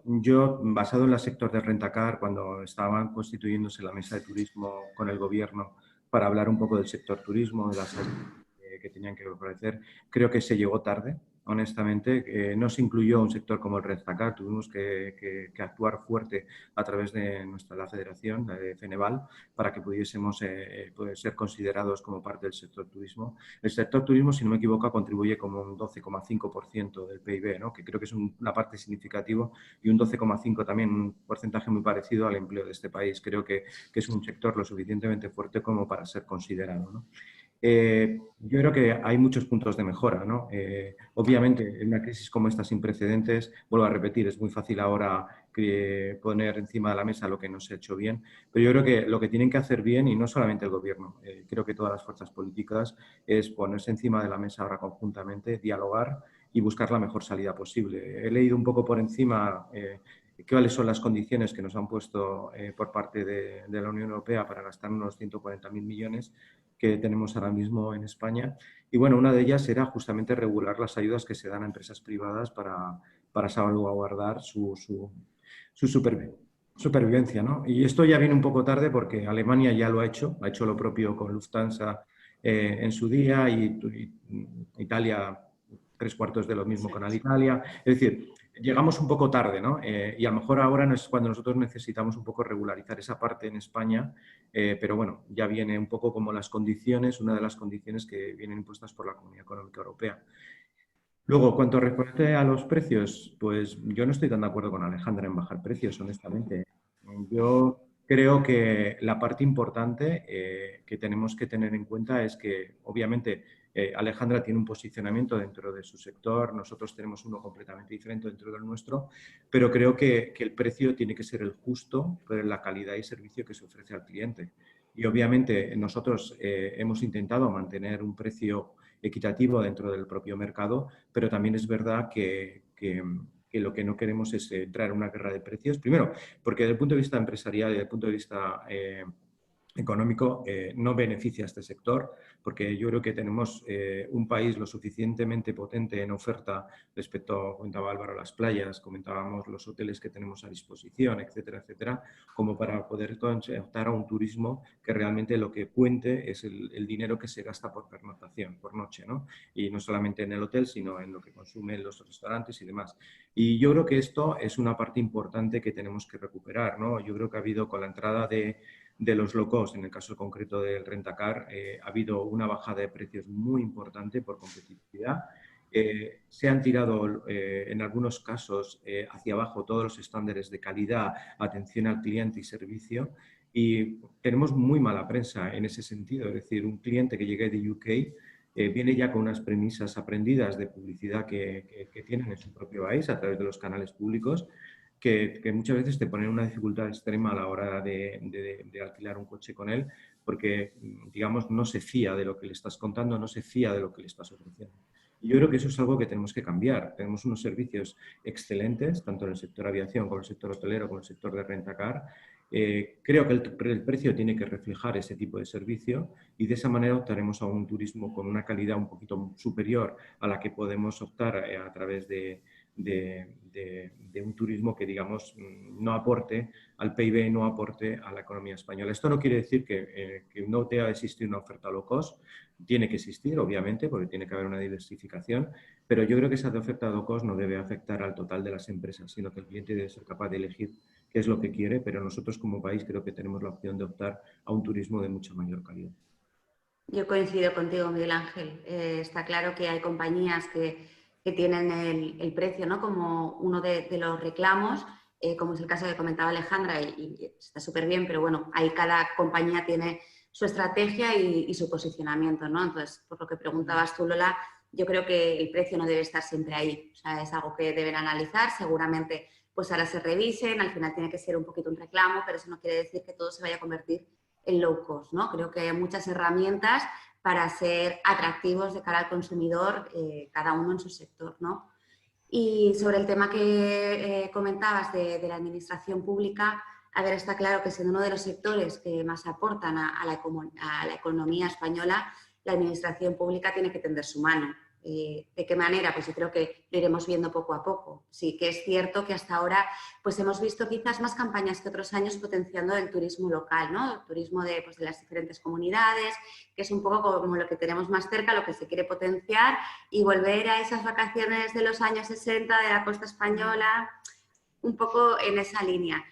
Yo, basado en el sector del Rentacar, cuando estaban constituyéndose la mesa de turismo con el gobierno para hablar un poco del sector turismo, de las que tenían que ofrecer, creo que se llegó tarde, honestamente. No se incluyó un sector como el Rentacar, tuvimos que actuar fuerte a través de la federación, de Feneval, para que pudiésemos ser considerados como parte del sector turismo. El sector turismo, si no me equivoco, contribuye como un 12,5% del PIB, ¿no? Que creo que es una parte significativa, y un 12,5% también, un porcentaje muy parecido al empleo de este país. Creo que es un sector lo suficientemente fuerte como para ser considerado, ¿no? Yo creo que hay muchos puntos de mejora, ¿no? Obviamente, en una crisis como esta sin precedentes, vuelvo a repetir, es muy fácil ahora poner encima de la mesa lo que no se ha hecho bien, pero yo creo que lo que tienen que hacer bien, y no solamente el gobierno, creo que todas las fuerzas políticas, es ponerse encima de la mesa ahora conjuntamente, dialogar y buscar la mejor salida posible. He leído un poco por encima cuáles son las condiciones que nos han puesto por parte de la Unión Europea para gastar unos 140.000 millones que tenemos ahora mismo en España. Y bueno, una de ellas era justamente regular las ayudas que se dan a empresas privadas para salvaguardar su supervivencia, ¿no? Y esto ya viene un poco tarde porque Alemania ya lo ha hecho lo propio con Lufthansa en su día, y Italia 3/4 de lo mismo con Alitalia. Es decir, llegamos un poco tarde, ¿no? Y a lo mejor ahora no es cuando nosotros necesitamos un poco regularizar esa parte en España, pero bueno, ya viene un poco como las condiciones, una de las condiciones que vienen impuestas por la Comunidad Económica Europea. Luego, cuanto refiere a los precios, pues yo no estoy tan de acuerdo con Alejandra en bajar precios, honestamente. Yo creo que la parte importante que tenemos que tener en cuenta es que, obviamente, Alejandra tiene un posicionamiento dentro de su sector, nosotros tenemos uno completamente diferente dentro del nuestro, pero creo que el precio tiene que ser el justo por la calidad y servicio que se ofrece al cliente. Y obviamente nosotros hemos intentado mantener un precio equitativo dentro del propio mercado, pero también es verdad que lo que no queremos es entrar en una guerra de precios. Primero, porque desde el punto de vista empresarial y desde el punto de vista económico no beneficia a este sector, porque yo creo que tenemos un país lo suficientemente potente en oferta respecto, comentaba Álvaro, las playas, comentábamos los hoteles que tenemos a disposición, etcétera, etcétera, como para poder optar a un turismo que realmente lo que cuente es el dinero que se gasta por pernoctación, por noche, ¿no? Y no solamente en el hotel, sino en lo que consumen los restaurantes y demás. Y yo creo que esto es una parte importante que tenemos que recuperar, ¿no? Yo creo que ha habido, con la entrada de los low cost, en el caso concreto del Rentacar, ha habido una bajada de precios muy importante por competitividad, Se han tirado en algunos casos hacia abajo todos los estándares de calidad, atención al cliente y servicio, y tenemos muy mala prensa en ese sentido. Es decir, un cliente que llegue de UK viene ya con unas premisas aprendidas de publicidad que tienen en su propio país a través de los canales públicos, que muchas veces te ponen una dificultad extrema a la hora de alquilar un coche con él, porque, digamos, no se fía de lo que le estás contando, no se fía de lo que le estás ofreciendo. Y yo creo que eso es algo que tenemos que cambiar. Tenemos unos servicios excelentes, tanto en el sector aviación, como en el sector hotelero, como en el sector de rentacar. Creo que el precio tiene que reflejar ese tipo de servicio y de esa manera optaremos a un turismo con una calidad un poquito superior a la que podemos optar a través de un turismo que, digamos, no aporte al PIB, no aporte a la economía española. Esto no quiere decir que no deba existir una oferta low cost. Tiene que existir, obviamente, porque tiene que haber una diversificación, pero yo creo que esa oferta low cost no debe afectar al total de las empresas, sino que el cliente debe ser capaz de elegir qué es lo que quiere, pero nosotros como país creo que tenemos la opción de optar a un turismo de mucha mayor calidad. Yo coincido contigo, Miguel Ángel. Está claro que hay compañías que tienen el precio, ¿no?, como uno de los reclamos, como es el caso que comentaba Alejandra, y está súper bien, pero bueno, ahí cada compañía tiene su estrategia y su posicionamiento, ¿no? Entonces, por lo que preguntabas tú, Lola, yo creo que el precio no debe estar siempre ahí. O sea, es algo que deben analizar, seguramente pues ahora se revisen, al final tiene que ser un poquito un reclamo, pero eso no quiere decir que todo se vaya a convertir en low cost, ¿no? Creo que hay muchas herramientas para ser atractivos de cara al consumidor, cada uno en su sector, ¿no? Y sobre el tema que comentabas de la administración pública, a ver, está claro que siendo uno de los sectores que más aportan a la economía española, la administración pública tiene que tender su mano. ¿De qué manera? Pues yo creo que lo iremos viendo poco a poco. Sí que es cierto que hasta ahora pues hemos visto quizás más campañas que otros años potenciando el turismo local, ¿no? El turismo de las diferentes comunidades, que es un poco como lo que tenemos más cerca, lo que se quiere potenciar, y volver a esas vacaciones de los años 60 de la costa española, un poco en esa línea.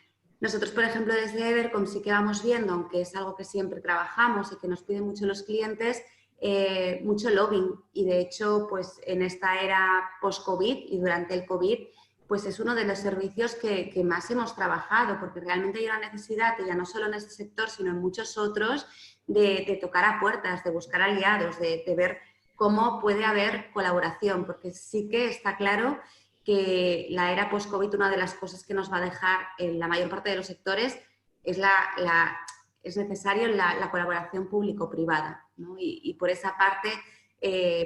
Nosotros, por ejemplo, desde Evercom sí que vamos viendo, aunque es algo que siempre trabajamos y que nos piden mucho los clientes, mucho lobbying, y de hecho pues en esta era post-COVID y durante el COVID pues es uno de los servicios que más hemos trabajado, porque realmente hay una necesidad, ya no solo en este sector sino en muchos otros, de tocar a puertas, de buscar aliados, de ver cómo puede haber colaboración, porque sí que está claro que la era post-COVID, una de las cosas que nos va a dejar en la mayor parte de los sectores es es necesario la colaboración público-privada, ¿no? Y por esa parte,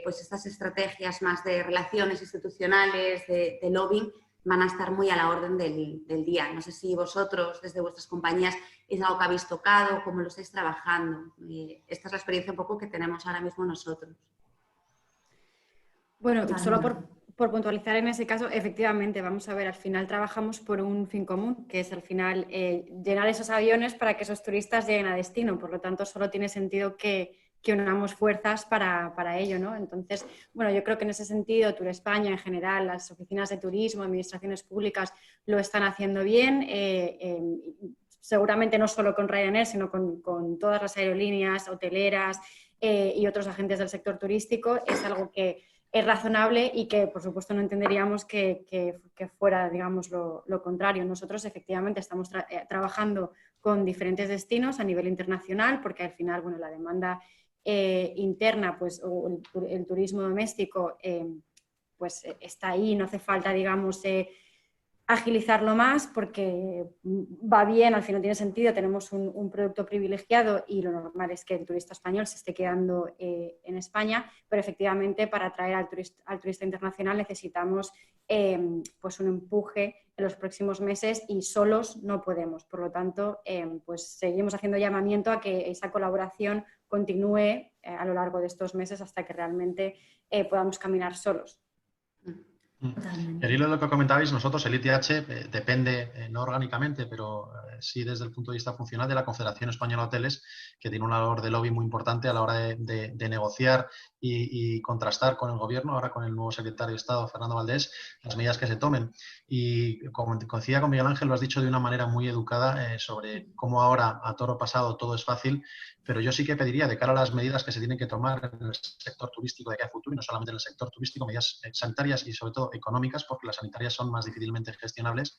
pues estas estrategias más de relaciones institucionales, de lobbying, van a estar muy a la orden del día. No sé si vosotros, desde vuestras compañías, es algo que habéis tocado, cómo lo estáis trabajando. Esta es la experiencia un poco que tenemos ahora mismo nosotros. Bueno, solo por puntualizar en ese caso, efectivamente, vamos a ver, al final trabajamos por un fin común, que es al final llenar esos aviones para que esos turistas lleguen a destino. Por lo tanto, solo tiene sentido que unamos fuerzas para ello, ¿no? Entonces, bueno, yo creo que en ese sentido, Tour España en general, las oficinas de turismo, administraciones públicas lo están haciendo bien. Seguramente no solo con Ryanair, sino con todas las aerolíneas, hoteleras y otros agentes del sector turístico. Es algo que es razonable y que, por supuesto, no entenderíamos que fuera, digamos, lo contrario. Nosotros, efectivamente, estamos trabajando con diferentes destinos a nivel internacional, porque al final, bueno, la demanda interna, pues, o el turismo doméstico, pues, está ahí. No hace falta, digamos, agilizarlo más porque va bien, al final tiene sentido, tenemos un producto privilegiado y lo normal es que el turista español se esté quedando en España, pero efectivamente para atraer al turista internacional necesitamos pues un empuje en los próximos meses y solos no podemos. Por lo tanto, pues seguimos haciendo llamamiento a que esa colaboración continúe a lo largo de estos meses hasta que realmente podamos caminar solos. Totalmente. El hilo de lo que comentabais, nosotros, el ITH, depende, no orgánicamente, pero sí desde el punto de vista funcional de la Confederación Española de Hoteles, que tiene una labor de lobby muy importante a la hora de negociar y contrastar con el Gobierno, ahora con el nuevo secretario de Estado, Fernando Valdés, las medidas que se tomen. Y como coincidía con Miguel Ángel, lo has dicho de una manera muy educada sobre cómo ahora, a toro pasado, todo es fácil, pero yo sí que pediría, de cara a las medidas que se tienen que tomar en el sector turístico de aquí a futuro, y no solamente en el sector turístico, medidas sanitarias y sobre todo económicas, porque las sanitarias son más difícilmente gestionables.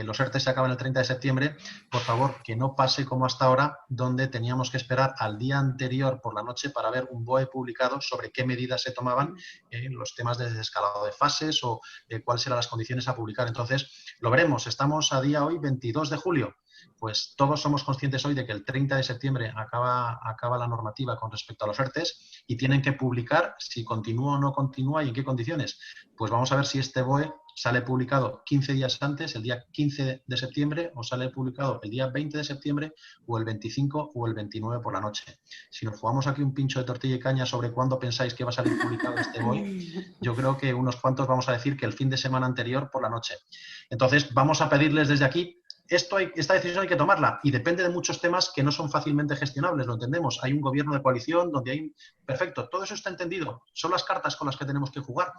Los ERTE se acaban el 30 de septiembre. Por favor, que no pase como hasta ahora, donde teníamos que esperar al día anterior por la noche para ver un BOE publicado sobre qué medidas se tomaban en los temas de desescalado de fases o cuáles eran las condiciones a publicar. Entonces, lo veremos. Estamos a día hoy 22 de julio. Pues todos somos conscientes hoy de que el 30 de septiembre acaba la normativa con respecto a los ERTES y tienen que publicar si continúa o no continúa y en qué condiciones. Pues vamos a ver si este BOE sale publicado 15 días antes, el día 15 de septiembre, o sale publicado el día 20 de septiembre, o el 25 o el 29 por la noche. Si nos jugamos aquí un pincho de tortilla y caña sobre cuándo pensáis que va a salir publicado este BOE, yo creo que unos cuantos vamos a decir que el fin de semana anterior por la noche. Entonces, vamos a pedirles desde aquí, esta decisión hay que tomarla y depende de muchos temas que no son fácilmente gestionables, lo entendemos. Hay un gobierno de coalición donde hay... Perfecto, todo eso está entendido. Son las cartas con las que tenemos que jugar.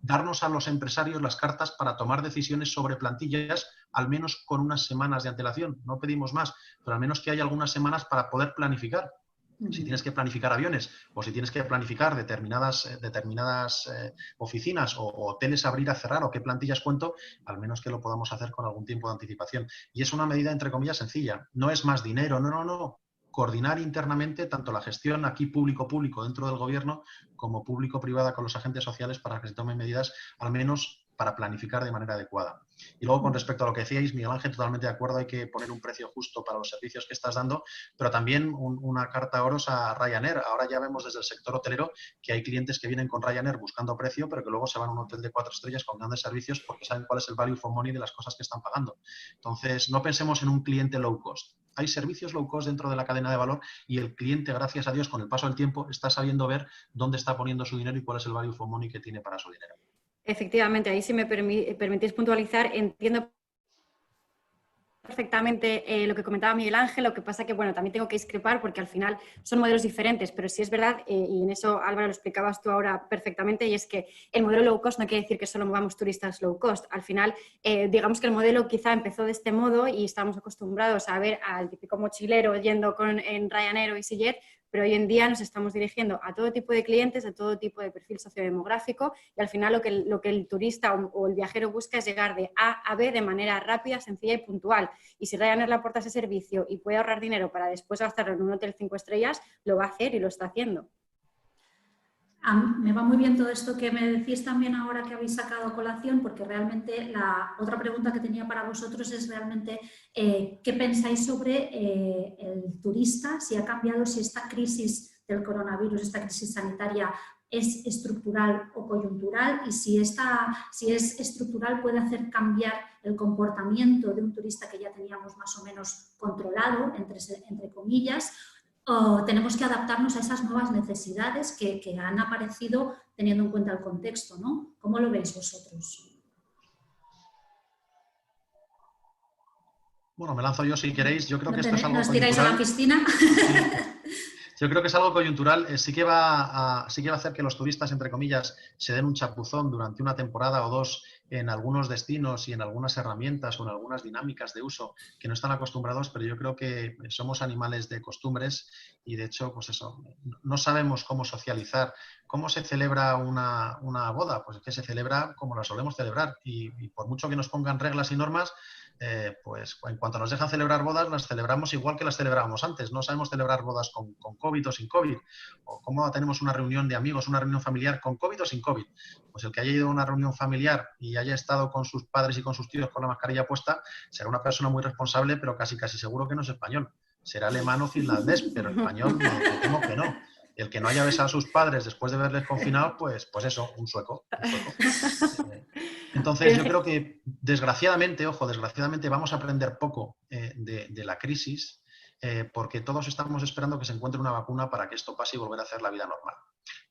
Darnos a los empresarios las cartas para tomar decisiones sobre plantillas, al menos con unas semanas de antelación. No pedimos más, pero al menos que haya algunas semanas para poder planificar. Si tienes que planificar aviones o si tienes que planificar determinadas oficinas o hoteles abrir a cerrar o qué plantillas cuento, al menos que lo podamos hacer con algún tiempo de anticipación. Y es una medida, entre comillas, sencilla. No es más dinero, no. Coordinar internamente tanto la gestión aquí público-público dentro del gobierno como público-privada con los agentes sociales para que se tomen medidas, al menos para planificar de manera adecuada. Y luego, con respecto a lo que decíais, Miguel Ángel, totalmente de acuerdo, hay que poner un precio justo para los servicios que estás dando, pero también una carta a oros a Ryanair. Ahora ya vemos desde el sector hotelero que hay clientes que vienen con Ryanair buscando precio, pero que luego se van a un hotel de 4 estrellas con grandes servicios porque saben cuál es el value for money de las cosas que están pagando. Entonces, no pensemos en un cliente low cost. Hay servicios low cost dentro de la cadena de valor y el cliente, gracias a Dios, con el paso del tiempo, está sabiendo ver dónde está poniendo su dinero y cuál es el value for money que tiene para su dinero. Efectivamente, ahí si me permitís puntualizar, entiendo perfectamente lo que comentaba Miguel Ángel, lo que pasa que, bueno, también tengo que discrepar porque al final son modelos diferentes, pero sí es verdad, y en eso, Álvaro, lo explicabas tú ahora perfectamente, y es que el modelo low cost no quiere decir que solo movamos turistas low cost. Al final, digamos que el modelo quizá empezó de este modo y estamos acostumbrados a ver al típico mochilero yendo en Ryanair o EasyJet, pero hoy en día nos estamos dirigiendo a todo tipo de clientes, a todo tipo de perfil sociodemográfico y al final lo que el turista o el viajero busca es llegar de A a B de manera rápida, sencilla y puntual. Y si Ryanair le aporta ese servicio y puede ahorrar dinero para después gastarlo en un hotel 5 estrellas, lo va a hacer y lo está haciendo. Me va muy bien todo esto que me decís también ahora que habéis sacado a colación, porque realmente la otra pregunta que tenía para vosotros es realmente ¿qué pensáis sobre el turista? Si ha cambiado, si esta crisis del coronavirus, esta crisis sanitaria es estructural o coyuntural y si es estructural puede hacer cambiar el comportamiento de un turista que ya teníamos más o menos controlado, entre comillas, o tenemos que adaptarnos a esas nuevas necesidades que han aparecido teniendo en cuenta el contexto, ¿no? ¿Cómo lo veis vosotros? Bueno, me lanzo yo si queréis. Yo creo que esto es algo ¿Nos tiráis a la piscina? Yo creo que es algo coyuntural. Sí que va a hacer que los turistas, entre comillas, se den un chapuzón durante una temporada o dos en algunos destinos y en algunas herramientas o en algunas dinámicas de uso que no están acostumbrados, pero yo creo que somos animales de costumbres y, de hecho, pues eso, no sabemos cómo socializar. ¿Cómo se celebra una boda? Pues es que se celebra como la solemos celebrar y por mucho que nos pongan reglas y normas, pues en cuanto nos dejan celebrar bodas, las celebramos igual que las celebrábamos antes. No sabemos celebrar bodas con COVID o sin COVID. O cómo tenemos una reunión de amigos, una reunión familiar con COVID o sin COVID. Pues el que haya ido a una reunión familiar y haya estado con sus padres y con sus tíos con la mascarilla puesta, será una persona muy responsable, pero casi seguro que no es español. Será alemán o finlandés, pero español me temo que no. El que no haya besado a sus padres después de verles confinados, pues eso, un sueco. Entonces yo creo que desgraciadamente vamos a aprender poco de la crisis porque todos estamos esperando que se encuentre una vacuna para que esto pase y volver a hacer la vida normal.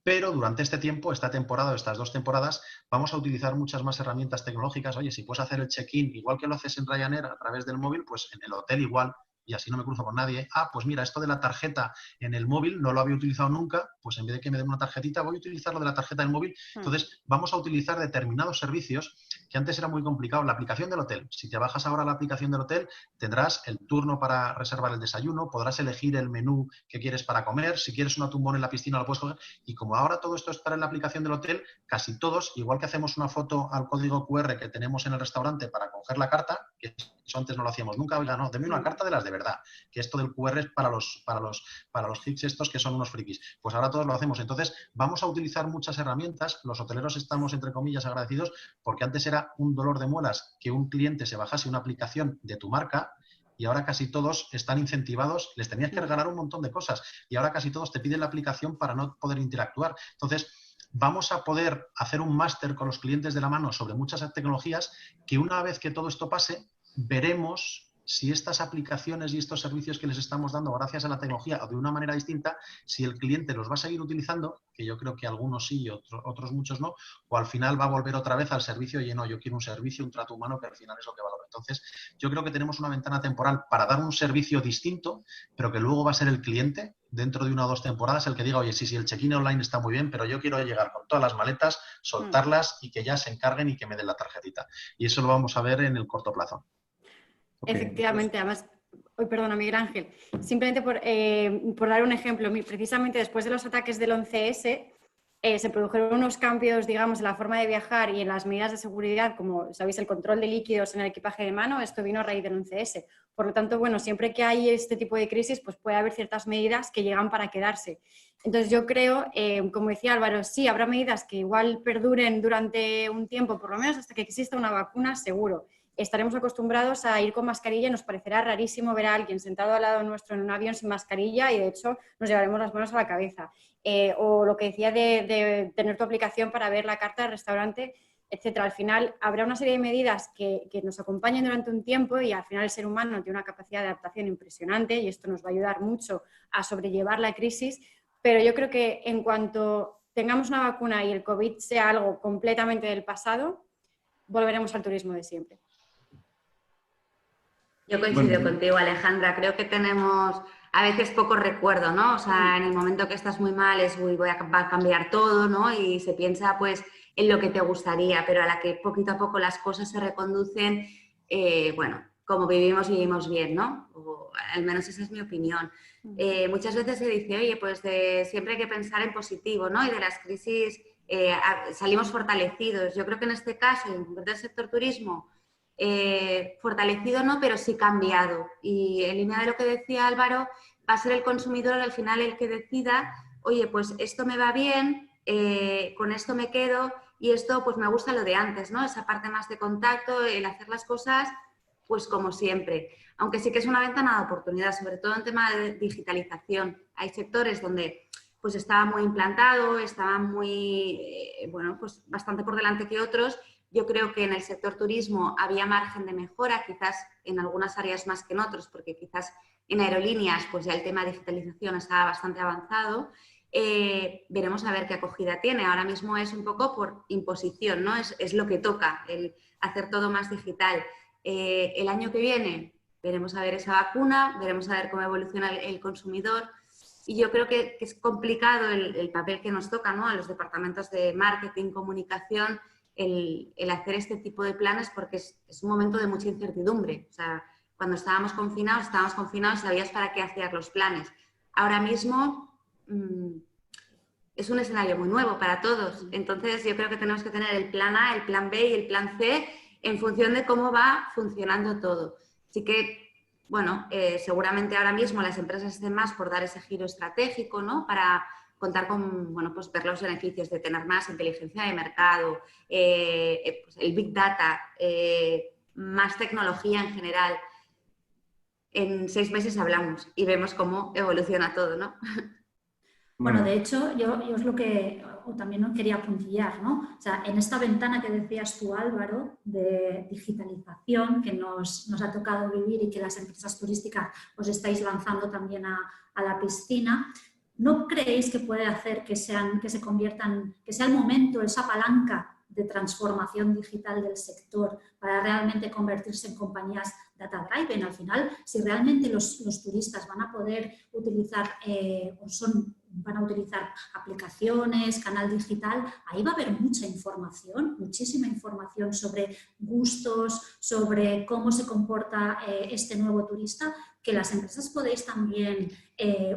Pero durante este tiempo, esta temporada, estas 2 temporadas, vamos a utilizar muchas más herramientas tecnológicas. Oye, si puedes hacer el check-in igual que lo haces en Ryanair a través del móvil, pues en el hotel igual, y así no me cruzo con nadie. Ah, pues mira, esto de la tarjeta en el móvil no lo había utilizado nunca, pues en vez de que me den una tarjetita, voy a utilizar lo de la tarjeta del móvil. Entonces, vamos a utilizar determinados servicios que antes era muy complicado. La aplicación del hotel. Si te bajas ahora la aplicación del hotel, tendrás el turno para reservar el desayuno, podrás elegir el menú que quieres para comer, si quieres una tumbón en la piscina lo puedes coger. Y como ahora todo esto está en la aplicación del hotel, casi todos, igual que hacemos una foto al código QR que tenemos en el restaurante para coger la carta, que eso antes no lo hacíamos nunca, oiga, no, deme una carta de las de verdad, que esto del QR es para los geeks estos que son unos frikis. Pues ahora todos lo hacemos. Entonces, vamos a utilizar muchas herramientas. Los hoteleros estamos, entre comillas, agradecidos, porque antes era un dolor de muelas que un cliente se bajase una aplicación de tu marca, y ahora casi todos están incentivados, les tenías que regalar un montón de cosas, y ahora casi todos te piden la aplicación para no poder interactuar. Entonces, vamos a poder hacer un máster con los clientes de la mano sobre muchas tecnologías que una vez que todo esto pase, veremos si estas aplicaciones y estos servicios que les estamos dando gracias a la tecnología o de una manera distinta, si el cliente los va a seguir utilizando, que yo creo que algunos sí y otros muchos no, o al final va a volver otra vez al servicio y no, yo quiero un servicio, un trato humano, que al final es lo que valoro. Entonces, yo creo que tenemos una ventana temporal para dar un servicio distinto, pero que luego va a ser el cliente, dentro de 1 o 2 temporadas, el que diga, oye, sí, el check-in online está muy bien, pero yo quiero llegar con todas las maletas, soltarlas y que ya se encarguen y que me den la tarjetita. Y eso lo vamos a ver en el corto plazo. Efectivamente, además, perdona, Miguel Ángel, simplemente por dar un ejemplo, precisamente después de los ataques del 11S, se produjeron unos cambios, digamos, en la forma de viajar y en las medidas de seguridad, como sabéis, el control de líquidos en el equipaje de mano, esto vino a raíz del 11S. Por lo tanto, bueno, siempre que hay este tipo de crisis, pues puede haber ciertas medidas que llegan para quedarse. Entonces yo creo, como decía Álvaro, sí, habrá medidas que igual perduren durante un tiempo, por lo menos hasta que exista una vacuna, seguro. Estaremos acostumbrados a ir con mascarilla y nos parecerá rarísimo ver a alguien sentado al lado nuestro en un avión sin mascarilla y de hecho nos llevaremos las manos a la cabeza. O lo que decía de tener tu aplicación para ver la carta del restaurante, etcétera. Al final habrá una serie de medidas que nos acompañen durante un tiempo y al final el ser humano tiene una capacidad de adaptación impresionante y esto nos va a ayudar mucho a sobrellevar la crisis, pero yo creo que en cuanto tengamos una vacuna y el COVID sea algo completamente del pasado, volveremos al turismo de siempre. Yo coincido contigo, Alejandra. Creo que tenemos a veces poco recuerdo, ¿no? O sea, en el momento que estás muy mal es, uy, va a cambiar todo, ¿no? Y se piensa, pues, en lo que te gustaría, pero a la que poquito a poco las cosas se reconducen, bueno, como vivimos bien, ¿no? O al menos esa es mi opinión. Muchas veces se dice, oye, pues siempre hay que pensar en positivo, ¿no? Y de las crisis salimos fortalecidos. Yo creo que en este caso, en concreto el sector turismo, fortalecido no, pero sí cambiado. Y en línea de lo que decía Álvaro, va a ser el consumidor al final el que decida, oye, pues esto me va bien, con esto me quedo y esto pues me gusta lo de antes, ¿no? Esa parte más de contacto, el hacer las cosas pues como siempre. Aunque sí que es una ventana de oportunidad, sobre todo en tema de digitalización. Hay sectores donde pues estaba muy implantado, estaba muy, bueno, pues bastante por delante que otros. Yo creo que en el sector turismo había margen de mejora, quizás en algunas áreas más que en otros, porque quizás en aerolíneas pues ya el tema de digitalización estaba bastante avanzado. Veremos a ver qué acogida tiene. Ahora mismo es un poco por imposición, ¿no? Es lo que toca, el hacer todo más digital. El año que viene veremos a ver esa vacuna, veremos a ver cómo evoluciona el consumidor. Y yo creo que es complicado el papel que nos toca, ¿no? A los departamentos de marketing, comunicación, el hacer este tipo de planes porque es un momento de mucha incertidumbre. O sea, cuando estábamos confinados y sabías para qué hacías los planes. Ahora mismo es un escenario muy nuevo para todos. Entonces yo creo que tenemos que tener el plan A, el plan B y el plan C en función de cómo va funcionando todo. Así que, bueno, seguramente ahora mismo las empresas estén más por dar ese giro estratégico, ¿no? Para contar con, bueno, pues ver los beneficios de tener más inteligencia de mercado, pues el Big Data, más tecnología en general. En 6 meses hablamos y vemos cómo evoluciona todo, ¿no? Bueno, de hecho, yo es lo que también quería puntillar, ¿no? O sea, en esta ventana que decías tú, Álvaro, de digitalización que nos ha tocado vivir y que las empresas turísticas os estáis lanzando también a la piscina, ¿no creéis que puede hacer que sea el momento, esa palanca de transformación digital del sector para realmente convertirse en compañías data-driven? Al final, si realmente los turistas van a poder utilizar van a utilizar aplicaciones, canal digital, ahí va a haber mucha información, muchísima información sobre gustos, sobre cómo se comporta este nuevo turista, que las empresas podéis también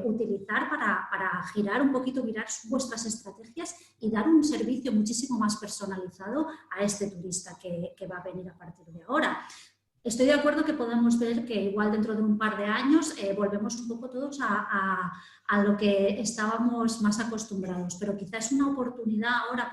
utilizar para girar un poquito, virar vuestras estrategias y dar un servicio muchísimo más personalizado a este turista que va a venir a partir de ahora. Estoy de acuerdo que podemos ver que igual dentro de un par de años volvemos un poco todos a lo que estábamos más acostumbrados, pero quizás es una oportunidad ahora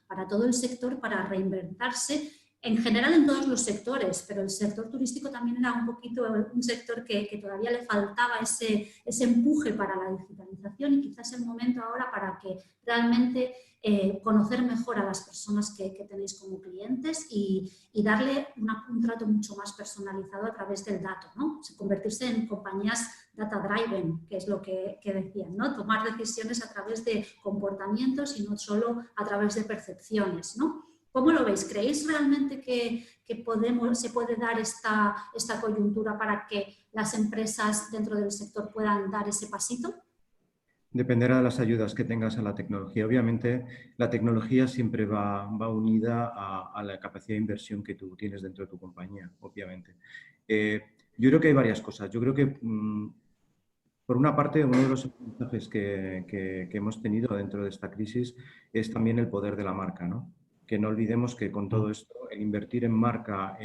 para todo el sector para reinventarse, en general en todos los sectores, pero el sector turístico también era un poquito un sector que todavía le faltaba ese empuje para la digitalización, y quizás es el momento ahora para que realmente conocer mejor a las personas que tenéis como clientes y darle un trato mucho más personalizado a través del dato, ¿no? Convertirse en compañías data-driven, que es lo que decían, ¿no? Tomar decisiones a través de comportamientos y no solo a través de percepciones, ¿no? ¿Cómo lo veis? ¿Creéis realmente que se puede dar esta coyuntura para que las empresas dentro del sector puedan dar ese pasito? Dependerá de las ayudas que tengas a la tecnología. Obviamente, la tecnología siempre va unida a la capacidad de inversión que tú tienes dentro de tu compañía, obviamente. Yo creo que hay varias cosas. Yo creo que, por una parte, uno de los aprendizajes que hemos tenido dentro de esta crisis es también el poder de la marca, ¿no? Que no olvidemos que con todo esto, el invertir en marca,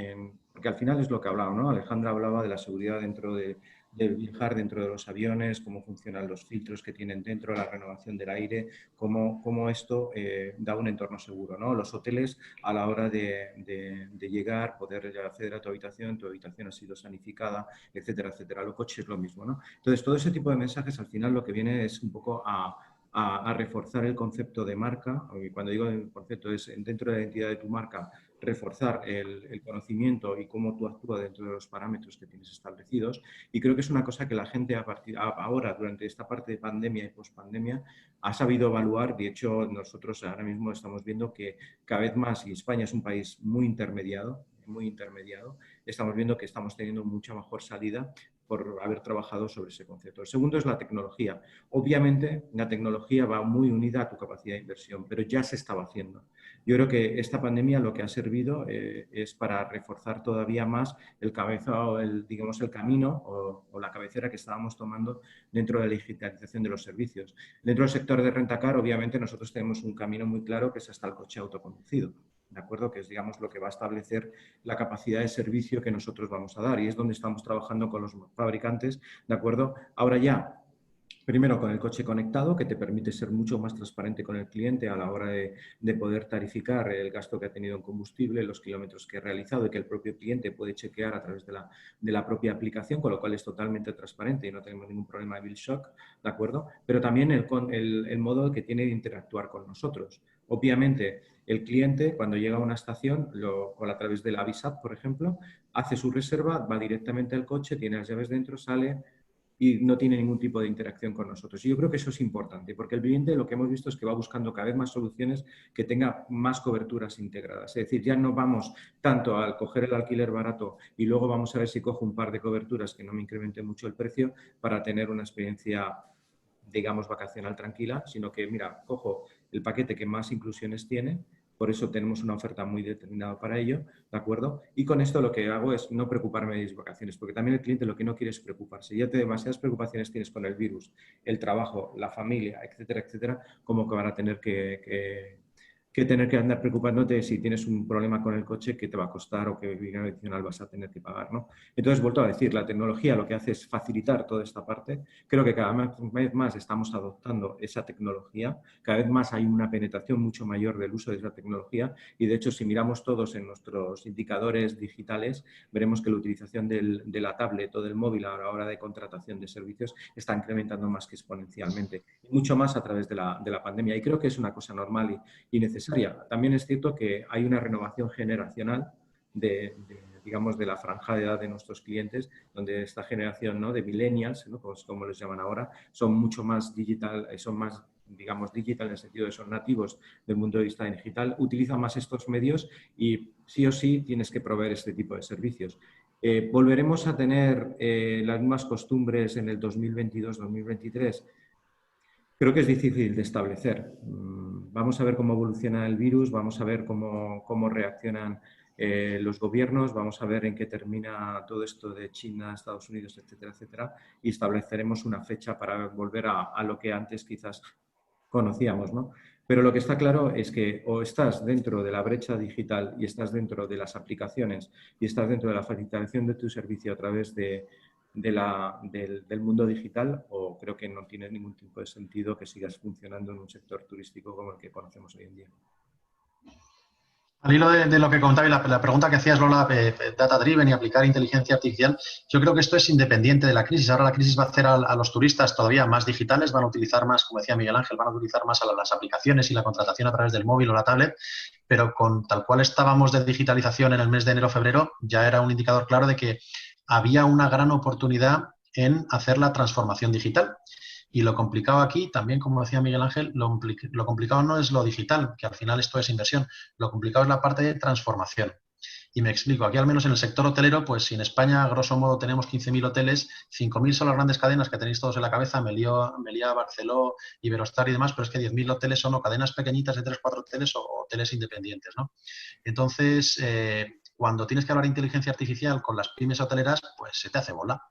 porque al final es lo que hablaba, ¿no? Alejandra hablaba de la seguridad dentro de viajar dentro de los aviones, cómo funcionan los filtros que tienen dentro, la renovación del aire, cómo esto da un entorno seguro, ¿no? Los hoteles, a la hora de llegar, poder acceder a tu habitación ha sido sanificada, etcétera, etcétera. Los coches es lo mismo, ¿no? Entonces, todo ese tipo de mensajes, al final, lo que viene es un poco a reforzar el concepto de marca. Y cuando digo el concepto es dentro de la identidad de tu marca, reforzar el conocimiento y cómo tú actúas dentro de los parámetros que tienes establecidos. Y creo que es una cosa que la gente ahora, durante esta parte de pandemia y pospandemia, ha sabido evaluar. De hecho, nosotros ahora mismo estamos viendo que cada vez más, y España es un país muy intermediado, estamos viendo que estamos teniendo mucha mejor salida por haber trabajado sobre ese concepto. El segundo es la tecnología. Obviamente, la tecnología va muy unida a tu capacidad de inversión, pero ya se estaba haciendo. Yo creo que esta pandemia lo que ha servido es para reforzar todavía más el camino o la cabecera que estábamos tomando dentro de la digitalización de los servicios. Dentro del sector de rentacar, obviamente, nosotros tenemos un camino muy claro que es hasta el coche autoconducido. ¿De acuerdo? Que es, digamos, lo que va a establecer la capacidad de servicio que nosotros vamos a dar, y es donde estamos trabajando con los fabricantes, ¿de acuerdo? Ahora ya, primero con el coche conectado, que te permite ser mucho más transparente con el cliente a la hora de poder tarificar el gasto que ha tenido en combustible, los kilómetros que ha realizado, y que el propio cliente puede chequear a través de la propia aplicación, con lo cual es totalmente transparente y no tenemos ningún problema de bill shock, ¿de acuerdo? Pero también el modo que tiene de interactuar con nosotros. Obviamente, el cliente, cuando llega a una estación, a través de la Avisat, por ejemplo, hace su reserva, va directamente al coche, tiene las llaves dentro, sale y no tiene ningún tipo de interacción con nosotros. Y yo creo que eso es importante, porque el cliente lo que hemos visto es que va buscando cada vez más soluciones que tengan más coberturas integradas. Es decir, ya no vamos tanto al coger el alquiler barato y luego vamos a ver si cojo un par de coberturas que no me incremente mucho el precio para tener una experiencia, digamos, vacacional tranquila, sino que, mira, cojo el paquete que más inclusiones tiene. Por eso tenemos una oferta muy determinada para ello, ¿de acuerdo? Y con esto lo que hago es no preocuparme de mis vacaciones, porque también el cliente lo que no quiere es preocuparse. Ya demasiadas preocupaciones tienes con el virus, el trabajo, la familia, etcétera, etcétera, como que van a tener que andar preocupándote si tienes un problema con el coche, que te va a costar o que adicional vas a tener que pagar, ¿no? Entonces, vuelto a decir, la tecnología lo que hace es facilitar toda esta parte. Creo que cada vez más estamos adoptando esa tecnología, cada vez más hay una penetración mucho mayor del uso de esa tecnología, y de hecho, si miramos todos en nuestros indicadores digitales, veremos que la utilización de la tablet o del móvil a la hora de contratación de servicios está incrementando más que exponencialmente, y mucho más a través de la pandemia, y creo que es una cosa normal y necesaria. También es cierto que hay una renovación generacional de digamos, de la franja de edad de nuestros clientes, donde esta generación, ¿no?, de millennials, ¿no?, como les llaman ahora, son mucho más digital, son más, digamos, digital en el sentido de son nativos del punto de vista digital, utilizan más estos medios y sí o sí tienes que proveer este tipo de servicios. ¿Volveremos a tener las mismas costumbres en el 2022-2023? Creo que es difícil de establecer. Vamos a ver cómo evoluciona el virus, vamos a ver cómo reaccionan los gobiernos, vamos a ver en qué termina todo esto de China, Estados Unidos, etcétera, etcétera, y estableceremos una fecha para volver a lo que antes quizás conocíamos, ¿no? Pero lo que está claro es que o estás dentro de la brecha digital y estás dentro de las aplicaciones y estás dentro de la facilitación de tu servicio a través del mundo digital, o creo que no tiene ningún tipo de sentido que sigas funcionando en un sector turístico como el que conocemos hoy en día. Al hilo de lo que comentaba y la pregunta que hacías, Lola, data driven y aplicar inteligencia artificial, yo creo que esto es independiente de la crisis. Ahora la crisis va a hacer a los turistas todavía más digitales, van a utilizar más, como decía Miguel Ángel, van a utilizar más a las aplicaciones y la contratación a través del móvil o la tablet, pero con tal cual estábamos de digitalización en el mes de enero-febrero, ya era un indicador claro de que había una gran oportunidad en hacer la transformación digital. Y lo complicado aquí, también como decía Miguel Ángel, lo complicado no es lo digital, que al final esto es inversión, lo complicado es la parte de transformación. Y me explico, aquí al menos en el sector hotelero, pues si en España, a grosso modo, tenemos 15.000 hoteles, 5.000 son las grandes cadenas que tenéis todos en la cabeza, Meliá, Barceló, Iberostar y demás, pero es que 10.000 hoteles son o cadenas pequeñitas de 3 o 4 hoteles o hoteles independientes, ¿no? Entonces, cuando tienes que hablar de inteligencia artificial con las pymes hoteleras, pues se te hace bola.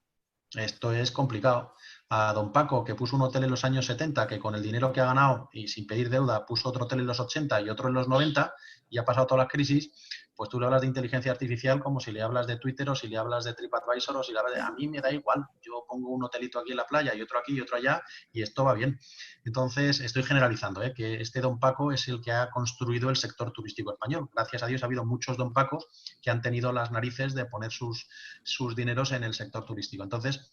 Esto es complicado. A don Paco, que puso un hotel en los años 70, que con el dinero que ha ganado y sin pedir deuda puso otro hotel en los 80 y otro en los 90 y ha pasado toda la crisis, pues tú le hablas de inteligencia artificial como si le hablas de Twitter o si le hablas de TripAdvisor o si le hablas de... A mí me da igual, yo pongo un hotelito aquí en la playa y otro aquí y otro allá y esto va bien. Entonces, estoy generalizando, que este don Paco es el que ha construido el sector turístico español. Gracias a Dios ha habido muchos don Pacos que han tenido las narices de poner sus dineros en el sector turístico. Entonces,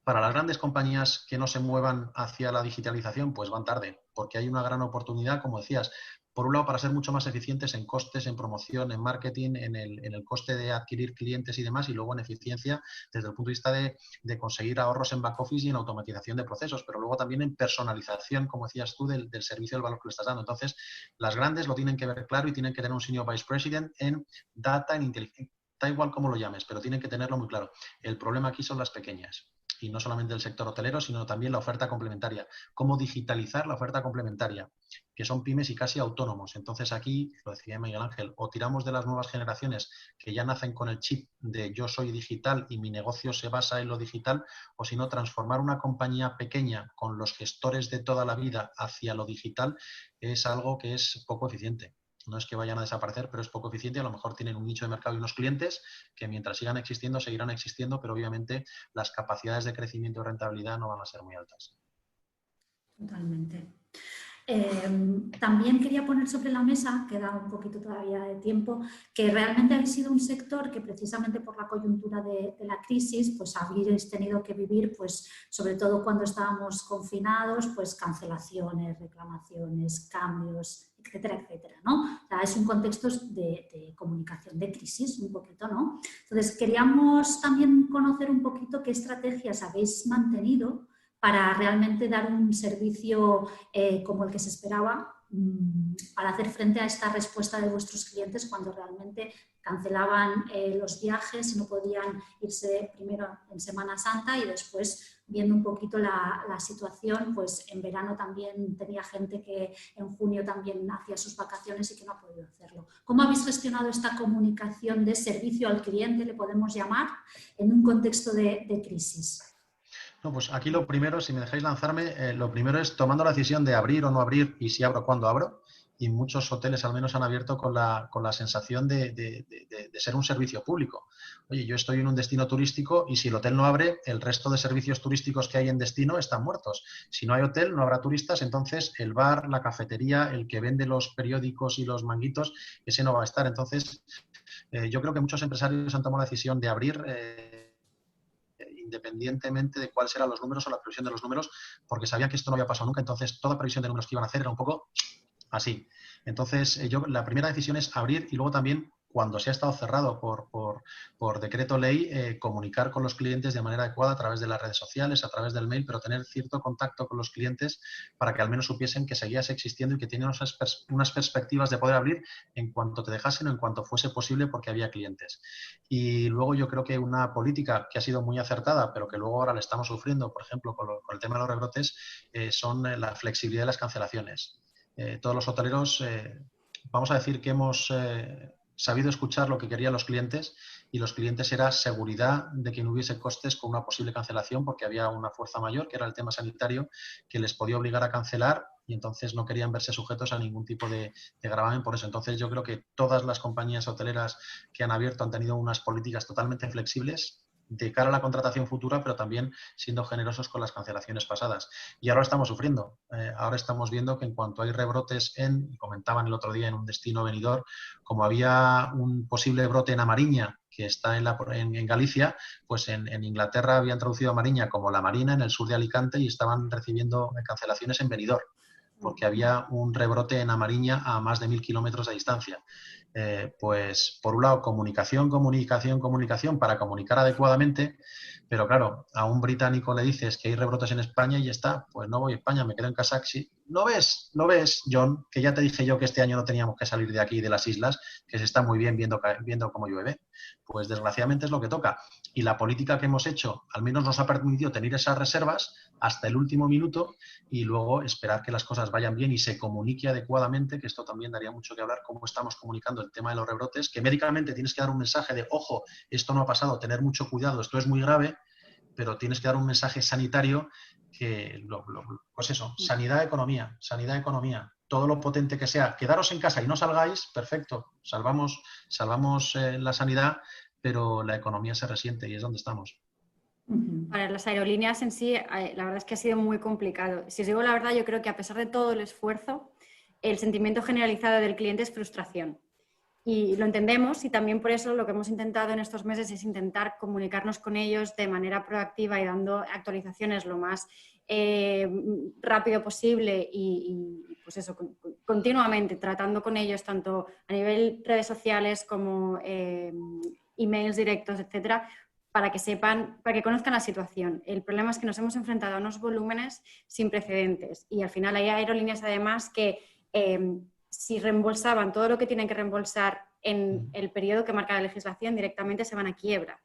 para las grandes compañías que no se muevan hacia la digitalización, pues van tarde, porque hay una gran oportunidad, como decías, por un lado, para ser mucho más eficientes en costes, en promoción, en marketing, en el coste de adquirir clientes y demás, y luego en eficiencia desde el punto de vista de conseguir ahorros en back office y en automatización de procesos, pero luego también en personalización, como decías tú, del servicio, del valor que le estás dando. Entonces, las grandes lo tienen que ver claro y tienen que tener un senior vice president en data, en inteligencia, da igual cómo lo llames, pero tienen que tenerlo muy claro. El problema aquí son las pequeñas. Y no solamente del sector hotelero, sino también la oferta complementaria. Cómo digitalizar la oferta complementaria, que son pymes y casi autónomos. Entonces aquí, lo decía Miguel Ángel, o tiramos de las nuevas generaciones que ya nacen con el chip de yo soy digital y mi negocio se basa en lo digital, o si no, transformar una compañía pequeña con los gestores de toda la vida hacia lo digital es algo que es poco eficiente. No es que vayan a desaparecer, pero es poco eficiente. A lo mejor tienen un nicho de mercado y unos clientes que mientras sigan existiendo, seguirán existiendo, pero obviamente las capacidades de crecimiento y rentabilidad no van a ser muy altas. Totalmente. También quería poner sobre la mesa, queda un poquito todavía de tiempo, que realmente habéis sido un sector que precisamente por la coyuntura de la crisis, pues habéis tenido que vivir, pues sobre todo cuando estábamos confinados, pues cancelaciones, reclamaciones, cambios, etcétera, etcétera, ¿no? O sea, es un contexto de comunicación de crisis, un poquito, ¿no? Entonces, queríamos también conocer un poquito qué estrategias habéis mantenido para realmente dar un servicio como el que se esperaba, para hacer frente a esta respuesta de vuestros clientes cuando realmente cancelaban los viajes y no podían irse primero en Semana Santa y después, viendo un poquito la situación, pues en verano también tenía gente que en junio también hacía sus vacaciones y que no ha podido hacerlo. ¿Cómo habéis gestionado esta comunicación de servicio al cliente, le podemos llamar, en un contexto de crisis? No, pues aquí lo primero, si me dejáis lanzarme, lo primero es tomando la decisión de abrir o no abrir y si abro, cuándo abro. Y muchos hoteles al menos han abierto con la sensación de ser un servicio público. Oye, yo estoy en un destino turístico y si el hotel no abre, el resto de servicios turísticos que hay en destino están muertos. Si no hay hotel, no habrá turistas, entonces el bar, la cafetería, el que vende los periódicos y los manguitos, ese no va a estar. Entonces, yo creo que muchos empresarios han tomado la decisión de abrir independientemente de cuáles eran los números o la previsión de los números, porque sabían que esto no había pasado nunca, entonces toda previsión de números que iban a hacer era un poco así. Entonces, la primera decisión es abrir y luego también cuando se ha estado cerrado por decreto ley, comunicar con los clientes de manera adecuada a través de las redes sociales, a través del mail, pero tener cierto contacto con los clientes para que al menos supiesen que seguías existiendo y que tenían unas perspectivas de poder abrir en cuanto te dejasen o en cuanto fuese posible porque había clientes. Y luego yo creo que una política que ha sido muy acertada, pero que luego ahora le estamos sufriendo, por ejemplo, con el tema de los rebrotes, son la flexibilidad de las cancelaciones. Todos los hoteleros, vamos a decir que hemos sabido escuchar lo que querían los clientes, y los clientes era seguridad de que no hubiese costes con una posible cancelación, porque había una fuerza mayor, que era el tema sanitario, que les podía obligar a cancelar, y entonces no querían verse sujetos a ningún tipo de gravamen por eso. Entonces yo creo que todas las compañías hoteleras que han abierto han tenido unas políticas totalmente flexibles de cara a la contratación futura, pero también siendo generosos con las cancelaciones pasadas. Y ahora estamos sufriendo. Ahora estamos viendo que en cuanto hay rebrotes comentaban el otro día en un destino Benidorm, como había un posible brote en A Mariña, que está en Galicia, pues en Inglaterra habían traducido a Mariña como la Marina, en el sur de Alicante, y estaban recibiendo cancelaciones en Benidorm, porque había un rebrote en A Mariña a más de 1000 kilómetros de distancia. Pues por un lado comunicación para comunicar adecuadamente, pero claro, a un británico le dices que hay rebrotes en España y ya está, pues no voy a España, me quedo en casa. Sí. ¿No ves, John, que ya te dije yo que este año no teníamos que salir de aquí, de las islas, que se está muy bien viendo cómo llueve? Pues desgraciadamente es lo que toca. Y la política que hemos hecho al menos nos ha permitido tener esas reservas hasta el último minuto y luego esperar que las cosas vayan bien y se comunique adecuadamente, que esto también daría mucho que hablar, cómo estamos comunicando el tema de los rebrotes, que médicamente tienes que dar un mensaje de, ojo, esto no ha pasado, tener mucho cuidado, esto es muy grave, pero tienes que dar un mensaje sanitario que, pues eso, sanidad, economía, todo lo potente que sea. Quedaros en casa y no salgáis, perfecto, salvamos la sanidad, pero la economía se resiente y es donde estamos. Para las aerolíneas en sí, la verdad es que ha sido muy complicado. Si os digo la verdad, yo creo que a pesar de todo el esfuerzo, el sentimiento generalizado del cliente es frustración. Y lo entendemos, y también por eso lo que hemos intentado en estos meses es intentar comunicarnos con ellos de manera proactiva y dando actualizaciones lo más rápido posible y pues eso, continuamente tratando con ellos tanto a nivel redes sociales como emails directos, etcétera, para que sepan, para que conozcan la situación. El problema es que nos hemos enfrentado a unos volúmenes sin precedentes y al final hay aerolíneas además que si reembolsaban todo lo que tienen que reembolsar en el periodo que marca la legislación, directamente se van a quiebra.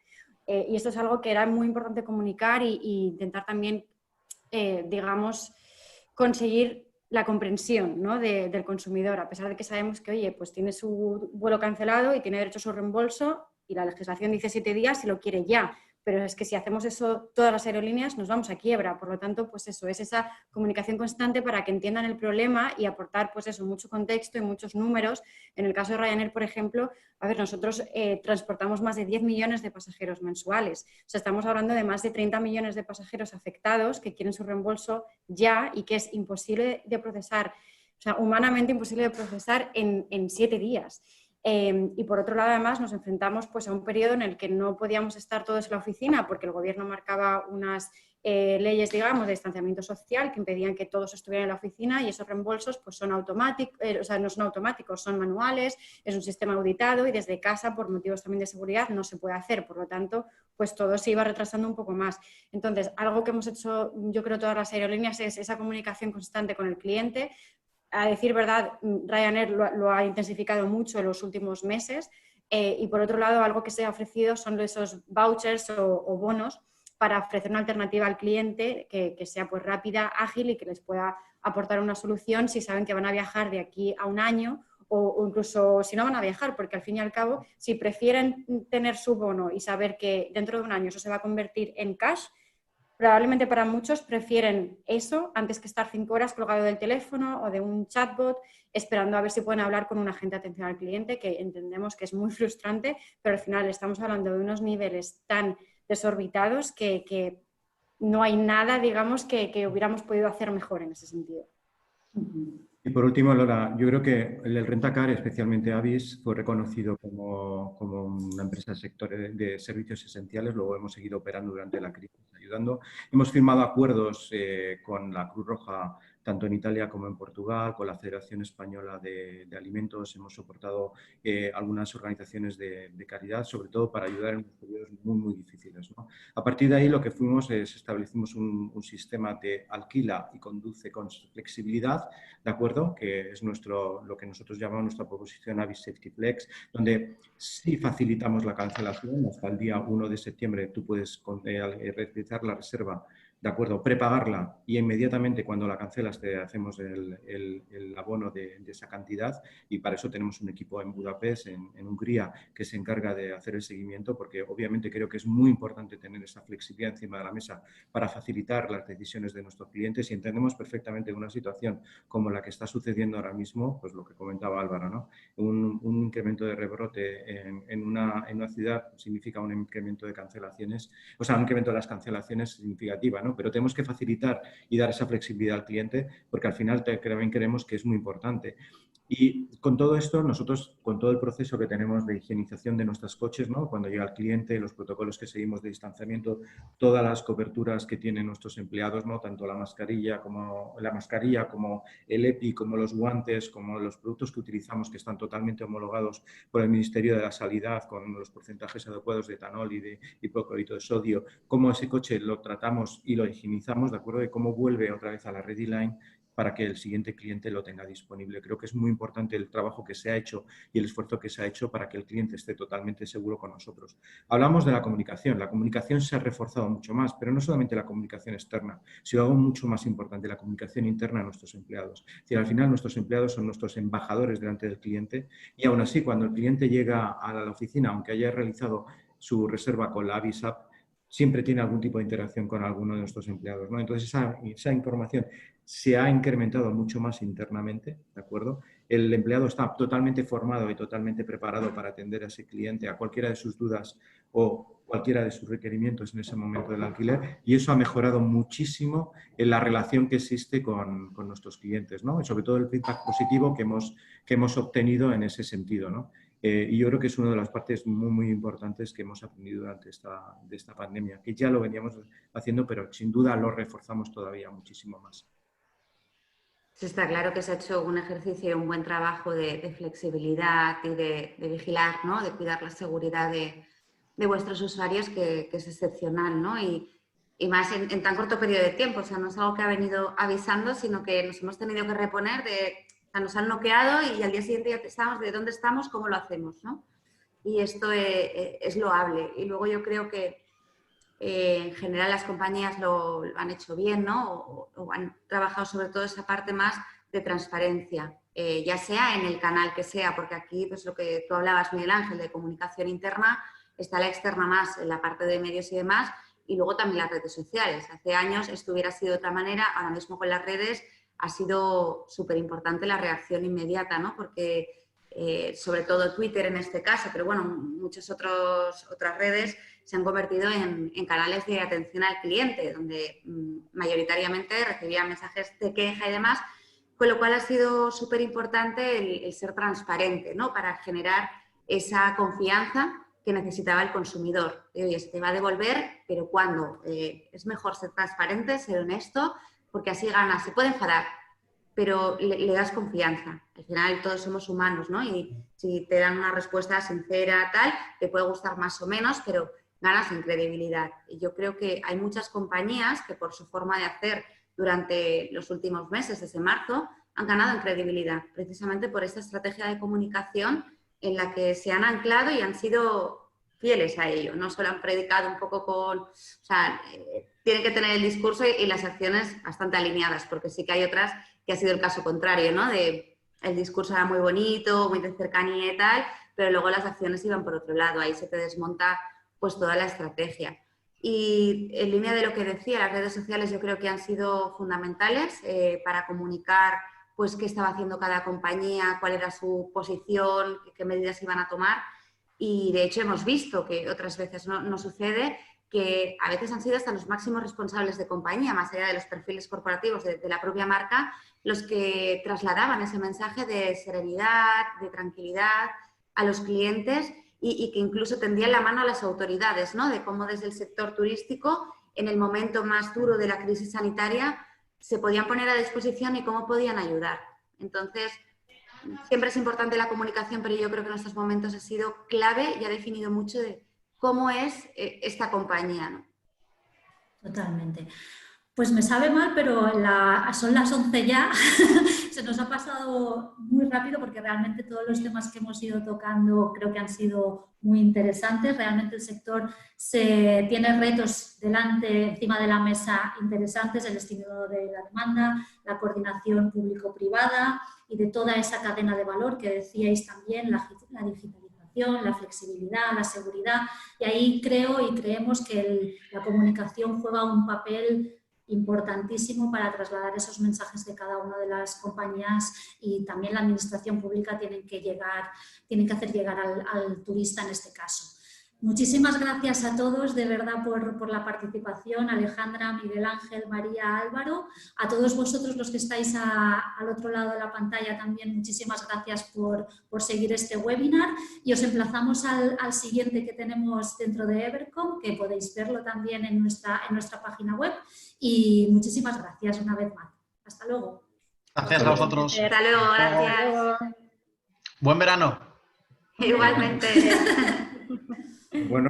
Y esto es algo que era muy importante comunicar y intentar también, digamos, conseguir la comprensión, ¿no?, del consumidor, a pesar de que sabemos que, oye, pues tiene su vuelo cancelado y tiene derecho a su reembolso y la legislación dice 7 días si lo quiere ya. Pero es que si hacemos eso todas las aerolíneas nos vamos a quiebra. Por lo tanto, pues eso, es esa comunicación constante para que entiendan el problema y aportar, pues eso, mucho contexto y muchos números. En el caso de Ryanair, por ejemplo, a ver, nosotros transportamos más de 10 millones de pasajeros mensuales. O sea, estamos hablando de más de 30 millones de pasajeros afectados que quieren su reembolso ya y que es imposible de procesar, o sea, humanamente imposible de procesar en 7 días. Y por otro lado, además, nos enfrentamos pues, a un periodo en el que no podíamos estar todos en la oficina porque el gobierno marcaba unas leyes, digamos, de distanciamiento social que impedían que todos estuvieran en la oficina y esos reembolsos pues, son automáticos, o sea, no son automáticos, son manuales, es un sistema auditado y desde casa, por motivos también de seguridad, no se puede hacer. Por lo tanto, pues todo se iba retrasando un poco más. Entonces, algo que hemos hecho, yo creo, todas las aerolíneas es esa comunicación constante con el cliente. A decir verdad, Ryanair lo ha intensificado mucho en los últimos meses y por otro lado algo que se ha ofrecido son esos vouchers o bonos para ofrecer una alternativa al cliente que sea pues rápida, ágil y que les pueda aportar una solución si saben que van a viajar de aquí a un año o incluso si no van a viajar, porque al fin y al cabo si prefieren tener su bono y saber que dentro de un año eso se va a convertir en cash, probablemente para muchos prefieren eso antes que estar 5 horas colgado del teléfono o de un chatbot esperando a ver si pueden hablar con un agente de atención al cliente, que entendemos que es muy frustrante, pero al final estamos hablando de unos niveles tan desorbitados que no hay nada, digamos, que hubiéramos podido hacer mejor en ese sentido. Y por último, Lola, yo creo que el Rentacar, especialmente Avis, fue reconocido como una empresa del sector de servicios esenciales. Luego hemos seguido operando durante la crisis ayudando. Hemos firmado acuerdos con la Cruz Roja tanto en Italia como en Portugal, con la Federación Española de Alimentos. Hemos soportado algunas organizaciones de caridad, sobre todo para ayudar en periodos muy, muy difíciles, ¿no? A partir de ahí lo que fuimos es establecimos un sistema de alquila y conduce con flexibilidad, ¿de acuerdo? Que es lo que nosotros llamamos nuestra proposición Avis Safety Flex, donde sí facilitamos la cancelación. Hasta el día 1 de septiembre tú puedes realizar la reserva, ¿de acuerdo? Prepagarla y inmediatamente cuando la cancelas te hacemos el abono de esa cantidad, y para eso tenemos un equipo en Budapest, en Hungría, que se encarga de hacer el seguimiento, porque obviamente creo que es muy importante tener esa flexibilidad encima de la mesa para facilitar las decisiones de nuestros clientes, y entendemos perfectamente una situación como la que está sucediendo ahora mismo, pues lo que comentaba Álvaro, ¿no? Un incremento de rebrote en una ciudad significa un incremento de cancelaciones, o sea, un incremento de las cancelaciones significativa, ¿no? Pero tenemos que facilitar y dar esa flexibilidad al cliente, porque al final también creemos que es muy importante. Y con todo esto, nosotros, con todo el proceso que tenemos de higienización de nuestros coches, ¿no? Cuando llega el cliente, los protocolos que seguimos de distanciamiento, todas las coberturas que tienen nuestros empleados, ¿no? Tanto la mascarilla como el EPI, como los guantes, como los productos que utilizamos, que están totalmente homologados por el Ministerio de la Sanidad, con los porcentajes adecuados de etanol y de hipoclorito de sodio, cómo ese coche lo tratamos y lo higienizamos, ¿de acuerdo? Y cómo vuelve otra vez a la Ready Line para que el siguiente cliente lo tenga disponible. Creo que es muy importante el trabajo que se ha hecho y el esfuerzo que se ha hecho para que el cliente esté totalmente seguro con nosotros. Hablamos de la comunicación. La comunicación se ha reforzado mucho más, pero no solamente la comunicación externa, sino algo mucho más importante, la comunicación interna a nuestros empleados. Es decir, al final nuestros empleados son nuestros embajadores delante del cliente, y aún así cuando el cliente llega a la oficina, aunque haya realizado su reserva con la Avis App, siempre tiene algún tipo de interacción con alguno de nuestros empleados, ¿no? Entonces esa información se ha incrementado mucho más internamente, ¿de acuerdo? El empleado está totalmente formado y totalmente preparado para atender a ese cliente, a cualquiera de sus dudas o cualquiera de sus requerimientos en ese momento del alquiler, y eso ha mejorado muchísimo en la relación que existe con nuestros clientes, ¿no? Y sobre todo el feedback positivo que hemos obtenido en ese sentido, ¿no? Y yo creo que es una de las partes muy, muy importantes que hemos aprendido durante esta pandemia, que ya lo veníamos haciendo, pero sin duda lo reforzamos todavía muchísimo más. Sí, está claro que se ha hecho un ejercicio y un buen trabajo de flexibilidad y de vigilar, ¿no? De cuidar la seguridad de vuestros usuarios, que es excepcional, ¿no? Y más en tan corto periodo de tiempo. O sea, no es algo que ha venido avisando, sino que nos hemos tenido que reponer o sea, nos han noqueado y al día siguiente ya pensamos de dónde estamos, cómo lo hacemos, ¿no? Y esto es loable. Y luego yo creo que en general las compañías lo han hecho bien, ¿no? O han trabajado sobre todo esa parte más de transparencia, ya sea en el canal que sea, porque aquí, pues lo que tú hablabas, Miguel Ángel, de comunicación interna, está la externa más en la parte de medios y demás, y luego también las redes sociales. Hace años esto hubiera sido de otra manera, ahora mismo con las redes ha sido súper importante la reacción inmediata, ¿no? Porque sobre todo Twitter en este caso, pero bueno, muchas otras redes se han convertido en canales de atención al cliente, donde mayoritariamente recibían mensajes de queja y demás, con lo cual ha sido súper importante el ser transparente, ¿no? Para generar esa confianza que necesitaba el consumidor. Oye, se te va a devolver, pero ¿cuándo? Es mejor ser transparente, ser honesto, porque así ganas. Se puede enfadar, pero le das confianza. Al final todos somos humanos, ¿no? Y si te dan una respuesta sincera, tal, te puede gustar más o menos, pero ganas en credibilidad. Y yo creo que hay muchas compañías que por su forma de hacer durante los últimos meses, desde marzo, han ganado en credibilidad, precisamente por esta estrategia de comunicación en la que se han anclado y han sido fieles a ello. No solo han predicado un poco o sea, tienen que tener el discurso y las acciones bastante alineadas, porque sí que hay otras que ha sido el caso contrario, ¿no? El discurso era muy bonito, muy de cercanía y tal, pero luego las acciones iban por otro lado. Ahí se te desmonta pues toda la estrategia. Y en línea de lo que decía, las redes sociales yo creo que han sido fundamentales para comunicar pues qué estaba haciendo cada compañía, cuál era su posición, qué medidas iban a tomar. Y de hecho hemos visto que otras veces no sucede, que a veces han sido hasta los máximos responsables de compañía, más allá de los perfiles corporativos de la propia marca, los que trasladaban ese mensaje de serenidad, de tranquilidad a los clientes y que incluso tendían la mano a las autoridades, ¿no? De cómo desde el sector turístico en el momento más duro de la crisis sanitaria se podían poner a disposición y cómo podían ayudar. Entonces, siempre es importante la comunicación, pero yo creo que en estos momentos ha sido clave y ha definido mucho de cómo es esta compañía, ¿no? Totalmente. Pues me sabe mal, pero son las 11 ya. Se nos ha pasado muy rápido porque realmente todos los temas que hemos ido tocando creo que han sido muy interesantes. Realmente el sector tiene retos encima de la mesa interesantes, el estímulo de la demanda, la coordinación público-privada y de toda esa cadena de valor que decíais también, la digitalización, la flexibilidad, la seguridad. Y ahí creemos que la comunicación juega un papel importantísimo para trasladar esos mensajes de cada una de las compañías, y también la administración pública tienen que hacer llegar al turista en este caso. Muchísimas gracias a todos, de verdad, por la participación. Alejandra, Miguel Ángel, María, Álvaro. A todos vosotros los que estáis al otro lado de la pantalla también, muchísimas gracias por seguir este webinar, y os emplazamos al siguiente que tenemos dentro de Evercom, que podéis verlo también en nuestra página web. Y muchísimas gracias una vez más. Hasta luego. Gracias a vosotros. Hasta luego, gracias. Buen verano. Igualmente. Bueno.